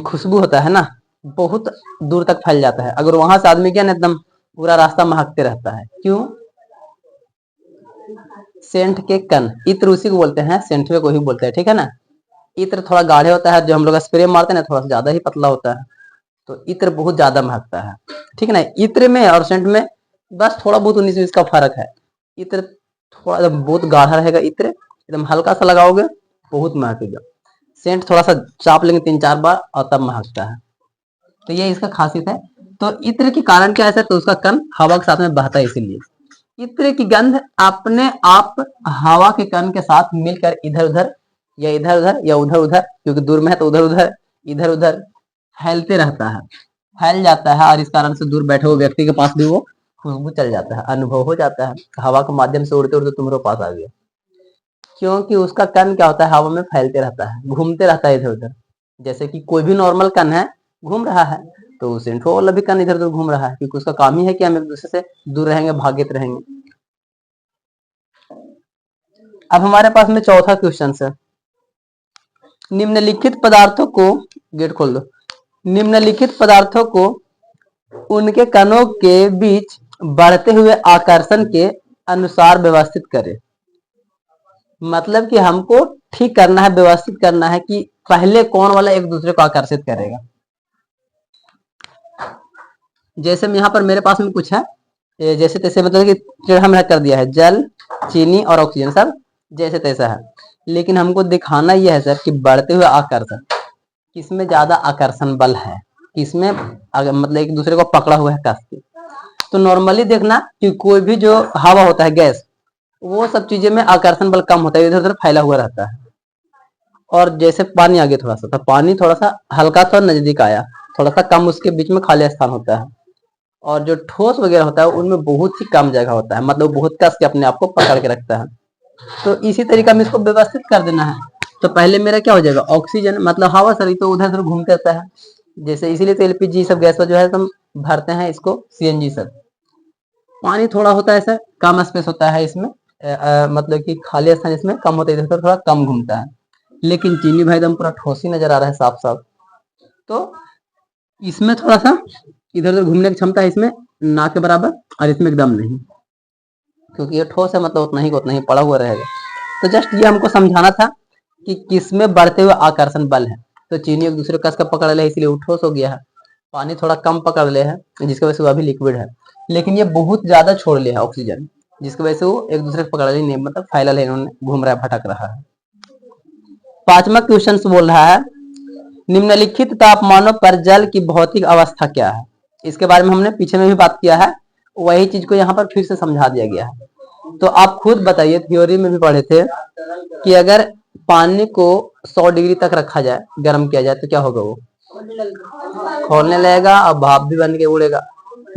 खुशबू होता है ना बहुत दूर तक फैल जाता है। अगर वहां से आदमी गया ना एकदम पूरा रास्ता महकते रहता है। क्यों? सेंट के कण, इत्र उसी को बोलते हैं, सेंट को ही बोलते हैं। ठीक है ना? इत्र थोड़ा गाढ़े होता है, जो हम लोग स्प्रे मारते हैं ना थोड़ा सा ज्यादा ही पतला होता है, तो इत्र बहुत ज्यादा महकता है। ठीक है ना? इत्र में और सेंट में बस थोड़ा बहुत 19-20 का फर्क है। इत्र थोड़ा बहुत गाढ़ा रहेगा, इत्र एकदम हल्का सा लगाओगे बहुत महकेगा। सेंट थोड़ा सा चाप लेंगे 3-4 बार और तब महकता है। तो ये इसका खासियत है। तो इत्र के कारण क्या है? तो उसका कण हवा के साथ में बहता है, इसीलिए इत्र की गंध अपने आप हवा के कण के साथ मिलकर इधर उधर या इधर उधर या उधर उधर, क्योंकि दूर में है तो उधर उधर इधर उधर फैलते रहता है, फैल जाता है, और इस कारण से दूर बैठे हुए व्यक्ति के पास भी वो खुशबू चल जाता है, अनुभव हो जाता है, हवा के माध्यम से उड़ते उड़ते तुम्हारे पास आ गया। क्योंकि उसका कण क्या होता है? हवा में फैलते रहता है, घूमते रहता है इधर उधर। जैसे कि कोई भी नॉर्मल कण है घूम रहा है, तो सेंट्रो वाला भी कण इधर उधर घूम रहा है, क्योंकि उसका काम ही है कि हम एक दूसरे से दूर रहेंगे, भागित रहेंगे। अब हमारे पास में चौथा क्वेश्चन है, निम्नलिखित पदार्थों को, गेट खोल दो, निम्नलिखित पदार्थों को उनके कणों के बीच बढ़ते हुए आकर्षण के अनुसार व्यवस्थित करें। मतलब कि हमको ठीक करना है, व्यवस्थित करना है कि पहले कौन वाला एक दूसरे को आकर्षित करेगा। जैसे यहाँ पर मेरे पास में कुछ है, जैसे तैसे, मतलब कि टेढ़ा मेढ़ा कर दिया है, जल, चीनी और ऑक्सीजन सब जैसे तैसा है। लेकिन हमको दिखाना यह है सर कि बढ़ते हुए आकर्षण, किसमें ज्यादा आकर्षण बल है, किसमें मतलब एक दूसरे को पकड़ा हुआ है कस के। तो नॉर्मली देखना कि कोई भी जो हवा होता है, गैस, वो सब चीजें में आकर्षण बल कम होता है, इधर उधर फैला हुआ रहता है। और जैसे पानी आ गया थोड़ा सा, तो पानी थोड़ा सा हल्का सा नजदीक आया, थोड़ा सा कम उसके बीच में खाली स्थान होता है। और जो ठोस वगैरह होता है उनमें बहुत ही कम जगह होता है, मतलब बहुत कस के अपने आप को पकड़ के रखता है। तो इसी तरीका में इसको व्यवस्थित कर देना है। तो पहले मेरा क्या हो जाएगा? ऑक्सीजन मतलब हवा सर, तो उधर उधर घूमते रहता है। जैसे इसीलिए तो एलपीजी सब गैस जो है हम भरते हैं इसको, सीएनजी सब। पानी थोड़ा होता है सर, कम स्पेस होता है इसमें, मतलब कि खाली स्थान इसमें कम होता है, इधर थोड़ा कम घूमता है। लेकिन चीनी भाई एकदम पूरा ठोस ही नजर आ रहा है, साफ साफ। तो इसमें थोड़ा सा इधर उधर घूमने की क्षमता है इसमें, ना के बराबर, और इसमें एकदम नहीं, क्योंकि ये ठोस है, मतलब उतना ही पड़ा हुआ रहेगा। तो जस्ट ये हमको समझाना था कि किसमें बढ़ते हुए आकर्षण बल है। तो चीनी एक दूसरे को कस कर पकड़ ले, इसलिए वो ठोस हो गया है। पानी थोड़ा कम पकड़ ले है, जिसकी वजह से वो अभी लिक्विड है, लेकिन ये बहुत ज्यादा छोड़ लिया है ऑक्सीजन, जिसकी वजह से वो एक दूसरे को पकड़ नहीं, मतलब फैला है, इन्होंने घूम रहा है, भटक रहा है। पांचवा क्वेश्चन बोल रहा है निम्नलिखित तापमानों पर जल की भौतिक अवस्था क्या है। इसके बारे में हमने पीछे में भी बात किया है, वही चीज को यहाँ पर फिर से समझा दिया गया है। तो आप खुद बताइए, थ्योरी में भी पढ़े थे कि अगर पानी को 100 डिग्री तक रखा जाए, गर्म किया जाए, तो क्या होगा, वो खोलने लगेगा और भाप भी बन के उड़ेगा,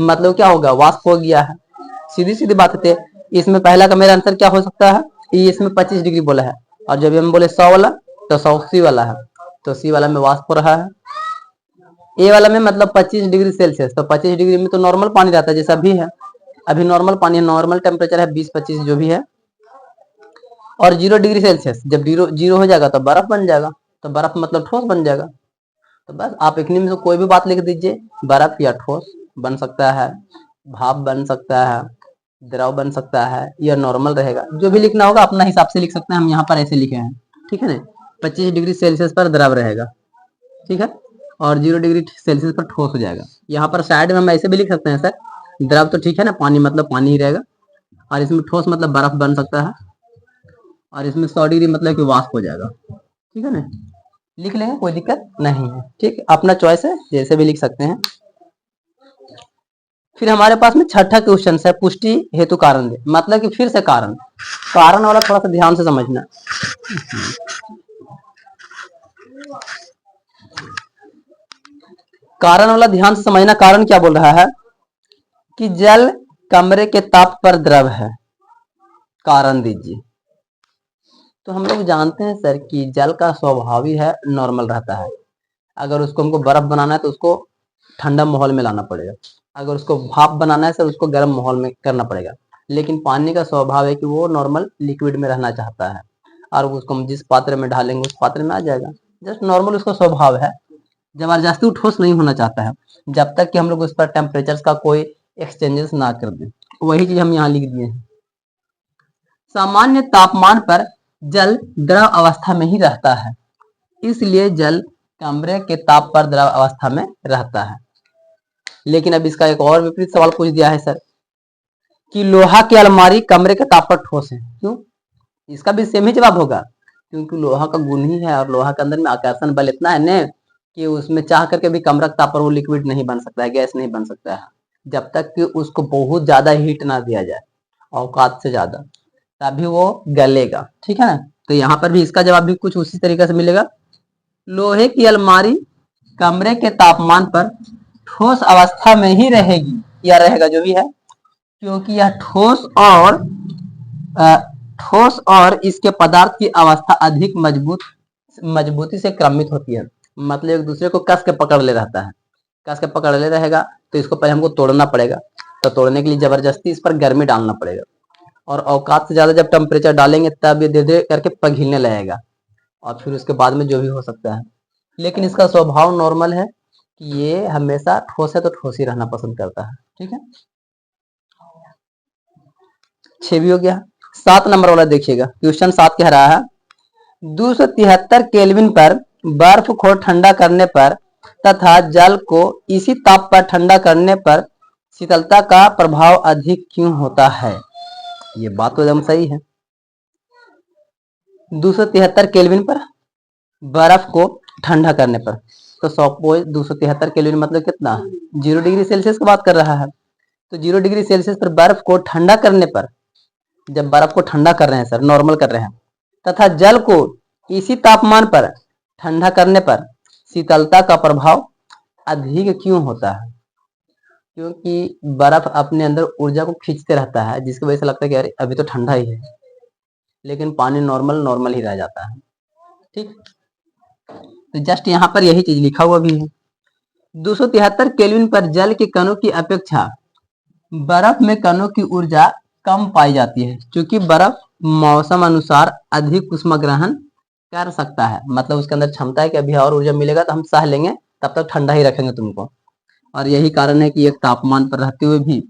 मतलब क्या होगा, वाष्प हो गया है। सीधी सीधी बात है। इसमें पहला का मेरा आंसर क्या हो सकता है, ये इसमें 25 डिग्री बोला है, और जब हम बोले 100 वाला, तो 100 सी वाला है, तो सी वाला में वाष्प हो रहा है। ए वाला में मतलब 25 डिग्री सेल्सियस, तो 25 डिग्री में तो नॉर्मल पानी रहता है, जैसा अभी है, अभी नॉर्मल पानी है, नॉर्मल टेम्परेचर है 20-25 जो भी है। और 0 डिग्री सेल्सियस जब जीरो हो जाएगा तो बर्फ बन जाएगा, तो बर्फ मतलब ठोस बन जाएगा। तो बस आप एक निमिष में कोई भी बात लिख दीजिए, बर्फ या ठोस बन सकता है, भाप बन सकता है, द्रव बन सकता है, या नॉर्मल रहेगा। जो भी लिखना होगा अपना हिसाब से लिख सकते हैं, हम यहाँ पर ऐसे लिखे हैं, ठीक है ना। 25 डिग्री सेल्सियस पर द्रव रहेगा, ठीक है, और 0 डिग्री सेल्सियस पर ठोस हो जाएगा। यहाँ पर साइड में हम ऐसे भी लिख सकते हैं सर, द्रव तो ठीक है ना, पानी मतलब पानी ही रहेगा, और इसमें ठोस मतलब बर्फ बन सकता है, और इसमें 100 डिग्री मतलब कि वाष्प हो जाएगा, ठीक है ना। लिख लेंगे, कोई दिक्कत नहीं है, ठीक, अपना चॉइस है, जैसे भी लिख सकते हैं। फिर हमारे पास में छठा क्वेश्चन है, पुष्टि हेतु कारण दे, मतलब कि फिर से कारण कारण वाला थोड़ा सा ध्यान से समझना। कारण वाला ध्यान से समझना। कारण क्या बोल रहा है कि जल कमरे के ताप पर द्रव है, कारण दीजिए। तो हम लोग जानते हैं सर कि जल का स्वभाव ही है नॉर्मल रहता है। अगर उसको हमको बर्फ बनाना है तो उसको ठंडा माहौल में लाना पड़ेगा, अगर उसको भाप बनाना है सर उसको गर्म माहौल में करना पड़ेगा। लेकिन पानी का स्वभाव है कि वो नॉर्मल लिक्विड में रहना चाहता है, और उसको हम जिस पात्र में ढालेंगे उस पात्र में आ जाएगा, जस्ट नॉर्मल उसका स्वभाव है। जबरदस्ती ठोस नहीं होना चाहता है, जब तक कि हम लोग उस पर टेम्परेचर का कोई एक्सचेंजेस ना कर दें। वही चीज हम यहाँ लिख दिए हैं। सामान्य तापमान पर जल द्रव अवस्था में ही रहता है, इसलिए जल कमरे के ताप पर द्रव अवस्था में रहता है। लेकिन अब इसका एक और विपरीत सवाल पूछ दिया है सर कि लोहा की अलमारी कमरे के ताप पर ठोस है, क्यों? इसका भी सेम ही जवाब होगा, क्योंकि लोहा का गुण ही है, और लोहा के अंदर में आकर्षण बल इतना है न कि उसमें चाह करके भी कमरा के ताप पर वो लिक्विड नहीं बन सकता है, गैस नहीं बन सकता है, जब तक कि उसको बहुत ज्यादा हीट ना दिया जाए, औकात से ज्यादा, तभी वो गलेगा, ठीक है ना। तो यहाँ पर भी इसका जवाब भी कुछ उसी तरीके से मिलेगा। लोहे की अलमारी कमरे के तापमान पर ठोस अवस्था में ही रहेगी, या रहेगा जो भी है, क्योंकि यह ठोस और इसके पदार्थ की अवस्था अधिक मजबूती से क्रमित होती है, मतलब एक दूसरे को कस के पकड़ ले रहता है, कस के पकड़ ले रहेगा, तो इसको पहले हमको तोड़ना पड़ेगा, तो तोड़ने के लिए जबरदस्ती इस पर गर्मी डालना पड़ेगा, और औकात से ज्यादा जब टेम्परेचर डालेंगे तब ये धीरे धीरे करके पिघलने लगेगा, और फिर उसके बाद में जो भी हो सकता है। लेकिन इसका स्वभाव नॉर्मल है कि ये हमेशा ठोस है तो ठोस ही रहना पसंद करता है, ठीक है। 6 भी हो गया। 7 नंबर वाला देखिएगा, क्वेश्चन 7 कह रहा है 273 केल्विन पर बर्फ को ठंडा करने पर तथा जल को इसी ताप पर ठंडा करने पर शीतलता का प्रभाव अधिक क्यों होता है। ये बात तो एकदम सही है। 273 केल्विन पर बर्फ को ठंडा करने पर, तो 273 केल्विन मतलब कितना, 0 डिग्री सेल्सियस की बात कर रहा है। तो 0 डिग्री सेल्सियस पर बर्फ को ठंडा करने पर, जब बर्फ को ठंडा कर रहे हैं सर, नॉर्मल कर रहे हैं, तथा जल को इसी तापमान पर ठंडा करने पर शीतलता का प्रभाव अधिक क्यों होता है। क्योंकि बर्फ अपने अंदर ऊर्जा को खींचते रहता है, जिसकी वजह से लगता है कि अरे अभी तो ठंडा ही है, लेकिन पानी नॉर्मल ही रह जाता है, ठीक। तो जस्ट यहाँ पर यही चीज लिखा हुआ भी है। 273 केल्विन पर जल के कणों की अपेक्षा बर्फ में कणों की ऊर्जा कम पाई जाती है, क्योंकि बर्फ मौसम अनुसार अधिक उष्मा ग्रहण कर सकता है, मतलब उसके अंदर क्षमता है कि अभी और ऊर्जा मिलेगा तो हम सह लेंगे, तब तक ठंडा ही रखेंगे तुमको। और यही कारण है कि एक तापमान पर रहते हुए भी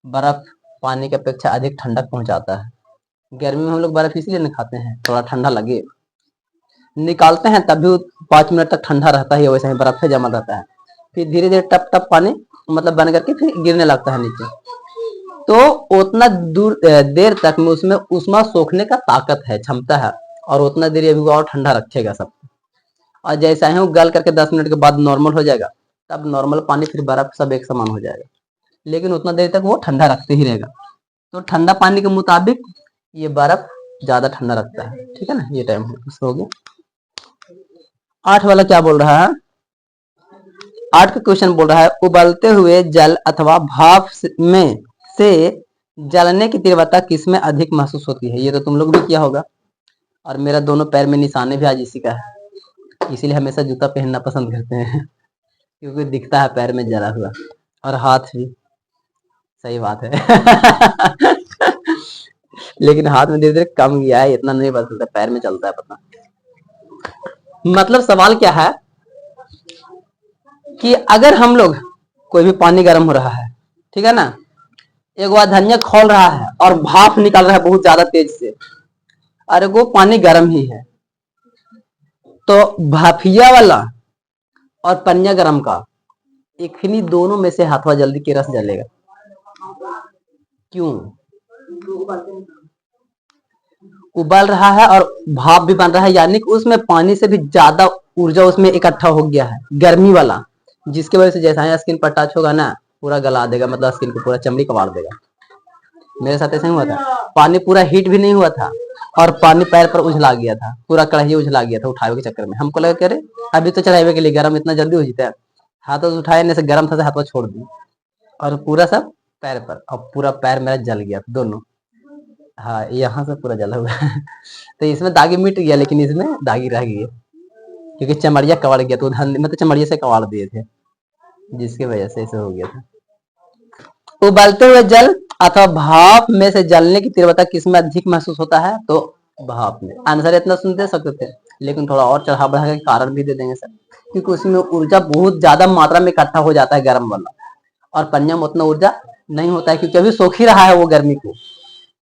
बर्फ पानी की अपेक्षा अधिक ठंडक पहुंचाता है। गर्मी में हम लोग बर्फ इसलिए नहीं खाते हैं, थोड़ा ठंडा लगे, निकालते हैं तब भी 5 मिनट तक ठंडा रहता है, वैसे ही बर्फ से जमा रहता है, फिर धीरे धीरे टप टप पानी मतलब बन करके फिर गिरने लगता है नीचे। तो उतना देर तक में उसमें उष्मा सोखने का ताकत है, क्षमता है, और उतना देर अभी और ठंडा रखेगा सब। और जैसा ही वो गल करके 10 मिनट के बाद नॉर्मल हो जाएगा, तब नॉर्मल पानी फिर बर्फ सब एक समान हो जाएगा, लेकिन उतना देर तक वो ठंडा रखते ही रहेगा। तो ठंडा पानी के मुताबिक ये बर्फ ज्यादा ठंडा रखता है, ठीक है ना। ये टाइम हो गया। 8 वाला क्या बोल रहा है, 8 का क्वेश्चन बोल रहा है उबलते हुए जल अथवा भाप में से जलने की तीव्रता किसमें अधिक महसूस होती है। ये तो तुम लोग भी किया होगा, और मेरा दोनों पैर में निशाने भी आज इसी का है, इसीलिए हमेशा जूता पहनना पसंद करते हैं क्योंकि दिखता है पैर में जला हुआ, और हाथ भी। सही बात है लेकिन हाथ में धीरे धीरे कम गया है, इतना नहीं पता चलता, पैर में चलता है पता। मतलब सवाल क्या है कि अगर हम लोग कोई भी पानी गर्म हो रहा है, ठीक है ना, एक बार धनिया खोल रहा है और भाप निकल रहा है बहुत ज्यादा तेज से, और वो पानी गर्म ही है, तो भाफिया वाला और पन्या गर्म का इखनी दोनों में से हाथवा जल्दी के रस जलेगा। क्यों? उबल रहा है और भाप भी बन रहा है, यानी कि उसमें पानी से भी ज्यादा ऊर्जा उसमें इकट्ठा हो गया है, गर्मी वाला, जिसकी वजह से जैसा ही स्किन पर टच होगा ना, पूरा गला देगा, मतलब स्किन को पूरा चमड़ी कबाड़ देगा। मेरे साथ ऐसा ही हुआ था, पानी पूरा हीट भी नहीं हुआ था और पानी पैर पर उछला गया था, पूरा कढ़ाई उछला गया था उठावे के चक्कर में। हमको लगा कि अरे अभी तो चढ़ावे के लिए गर्म, इतना जल्दी हो जाता है, हाथों से उठाए नहीं से गर्म था, हाथों छोड़ दी और पूरा सब पैर पर, और पूरा पैर मेरा जल गया दोनों। हाँ, यहाँ से पूरा जला हुआ है तो इसमें दागी मिट गया, लेकिन इसमें दागी रह गई क्योंकि चमड़िया कबाड़ गया, तो मतलब चमड़िया से कबाड़ दिए थे, जिसकी वजह से ऐसे हो गया था। उबलते हुए जल अथवा भाप में से जलने की तीव्रता किसमें अधिक महसूस होता है, तो भाप में। आंसर इतना सुन दे सकते थे, लेकिन थोड़ा और चढ़ा बढ़ा के कारण भी दे देंगे सर, क्योंकि उसमें ऊर्जा बहुत ज्यादा मात्रा में इकट्ठा हो जाता है गर्म वाला, और पन्या में उतना ऊर्जा नहीं होता है, क्योंकि अभी सोख ही रहा है वो गर्मी को,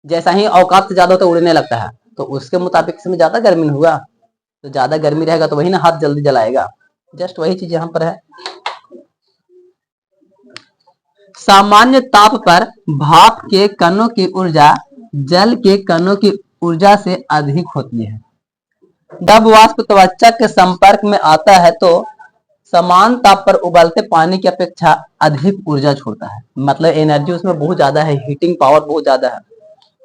जैसा ही औकात से ज्यादा होता उड़ने लगता है, तो उसके मुताबिक इसमें ज्यादा गर्मी हुआ, तो ज्यादा गर्मी रहेगा तो वही ना हाथ जल्दी जलाएगा। जस्ट वही चीज यहाँ पर है। सामान्य ताप पर भाप के कणों की ऊर्जा जल के कणों की ऊर्जा से अधिक होती है। जब वाष्प त्वचा के संपर्क में आता है तो समान ताप पर उबलते पानी की अपेक्षा अधिक ऊर्जा छोड़ता है, मतलब एनर्जी उसमें बहुत ज्यादा है, हीटिंग पावर बहुत ज्यादा है,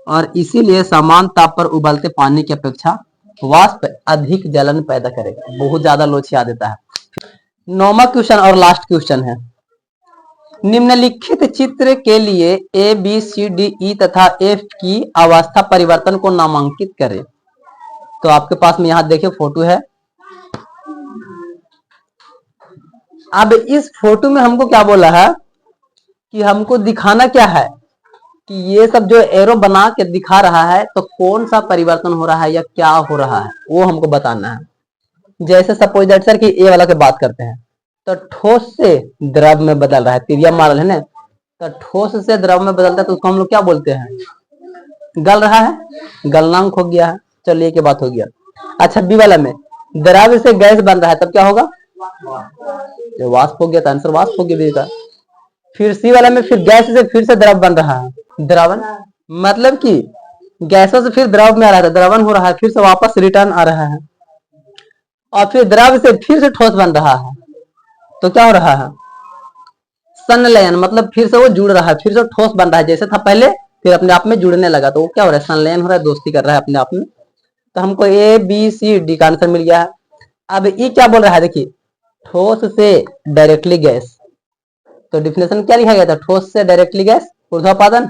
और इसीलिए समान ताप पर उबलते पानी की अपेक्षा वाष्प अधिक जलन पैदा करेगा, बहुत ज्यादा लोचिया देता है। 9वां क्वेश्चन और लास्ट क्वेश्चन है, निम्नलिखित चित्र के लिए A B C D E तथा एफ की अवस्था परिवर्तन को नामांकित करें। तो आपके पास में यहाँ देखिए फोटो है। अब इस फोटो में हमको क्या बोला है कि हमको दिखाना क्या है कि ये सब जो एरो बना के दिखा रहा है, तो कौन सा परिवर्तन हो रहा है या क्या हो रहा है वो हमको बताना है। जैसे सपोज दैट सर कि ए वाला की बात करते हैं, तो ठोस से द्रव में बदल रहा है, तिरिया मॉडल है ना, तो ठोस से द्रव में बदलता है तो उसको हम लोग क्या बोलते हैं, गल रहा है, गलनांक हो गया है। चलिए की बात हो गया। अच्छा, बी वाला में द्रव से गैस बन रहा है, तब क्या होगा, जो वाष्प हो गया था, आंसर वाष्प हो गया। फिर सी वाला में फिर गैस से फिर से द्रव बन रहा है, द्रवन, मतलब कि गैसों से फिर द्रव में आ रहा था, द्रवन हो रहा है, फिर से वापस रिटर्न आ रहा है, और फिर द्रव से फिर से ठोस बन रहा है, तो क्या हो रहा है, संलयन, मतलब फिर से वो जुड़ रहा है, फिर से ठोस बन रहा है, जैसे था पहले फिर अपने आप में जुड़ने लगा, तो वो क्या हो रहा है, संलयन हो रहा है, दोस्ती कर रहा है अपने आप में। तो हमको ए बी सी डी का आंसर मिल गया है। अब ये क्या बोल रहा है, देखिए ठोस से डायरेक्टली गैस, तो डिफिनेशन क्या लिखा गया था, ठोस से डायरेक्टली गैस ऊर्ध्वपातन,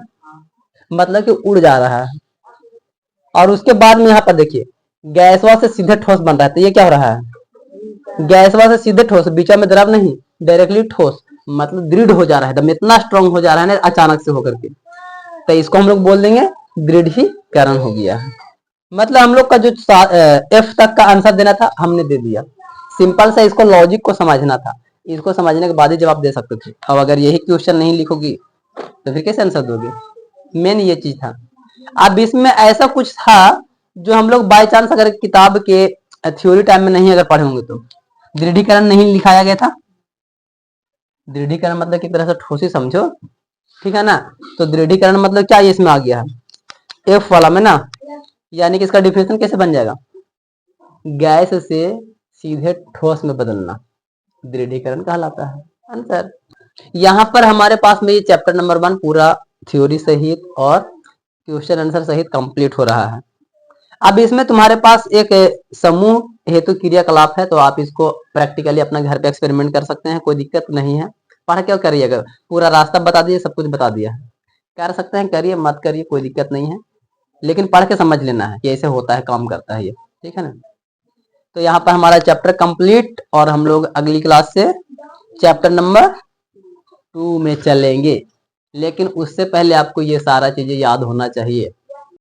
मतलब कि उड़ जा रहा है। और उसके बाद में यहाँ पर देखिए गैसवा से सीधे ठोस बन रहा है, तो ये क्या हो रहा है, गैसवा से सीधे ठोस, बीच में द्रव नहीं, डायरेक्टली ठोस, मतलब दृढ़ हो जा रहा है, इतना स्ट्रांग हो जा रहा है ना अचानक से होकर के, तो इसको हम लोग बोल देंगे दृढ़ीकरण हो गया है। मतलब हम लोग का जो एफ तक का आंसर देना था हमने दे दिया, सिंपल सा, इसको लॉजिक को समझना था, इसको समझने के बाद ही जवाब दे सकते थे। अब अगर यही क्वेश्चन नहीं लिखोगी तो फिर कैसे आंसर दोगे, मेन ये चीज था। अब इसमें ऐसा कुछ था जो हम लोग बाय चांस अगर किताब के थ्योरी टाइम में नहीं अगर पढ़े होंगे तो दृढ़ीकरण नहीं लिखाया गया था। दृढ़ीकरण मतलब की तरह से ठोसी समझो, ठीक है ना। तो दृढ़ीकरण मतलब क्या, ये इसमें आ गया है एफ वाला में ना, यानी कि इसका डिफिनेशन कैसे बन जाएगा, गैस से सीधे ठोस में बदलना दृढ़ीकरण कहलाता है आंसर। यहाँ पर हमारे पास में ये चैप्टर नंबर 1 पूरा थ्योरी सहित और क्वेश्चन आंसर सहित कंप्लीट हो रहा है। अब इसमें तुम्हारे पास एक समूह हेतु क्रियाकलाप है, तो आप इसको प्रैक्टिकली अपना घर पे एक्सपेरिमेंट कर सकते हैं, कोई दिक्कत नहीं है। पढ़ क्या करिएगा, पूरा रास्ता बता दिए, सब कुछ बता दिया है, कर सकते हैं करिए, मत करिए कोई दिक्कत नहीं है, लेकिन पढ़ के समझ लेना है कि ऐसे होता है, काम करता है ये, ठीक है ना। तो यहाँ पर हमारा चैप्टर कंप्लीट और हम लोग अगली क्लास से चैप्टर नंबर 2 में चलेंगे, लेकिन उससे पहले आपको ये सारा चीजें याद होना चाहिए।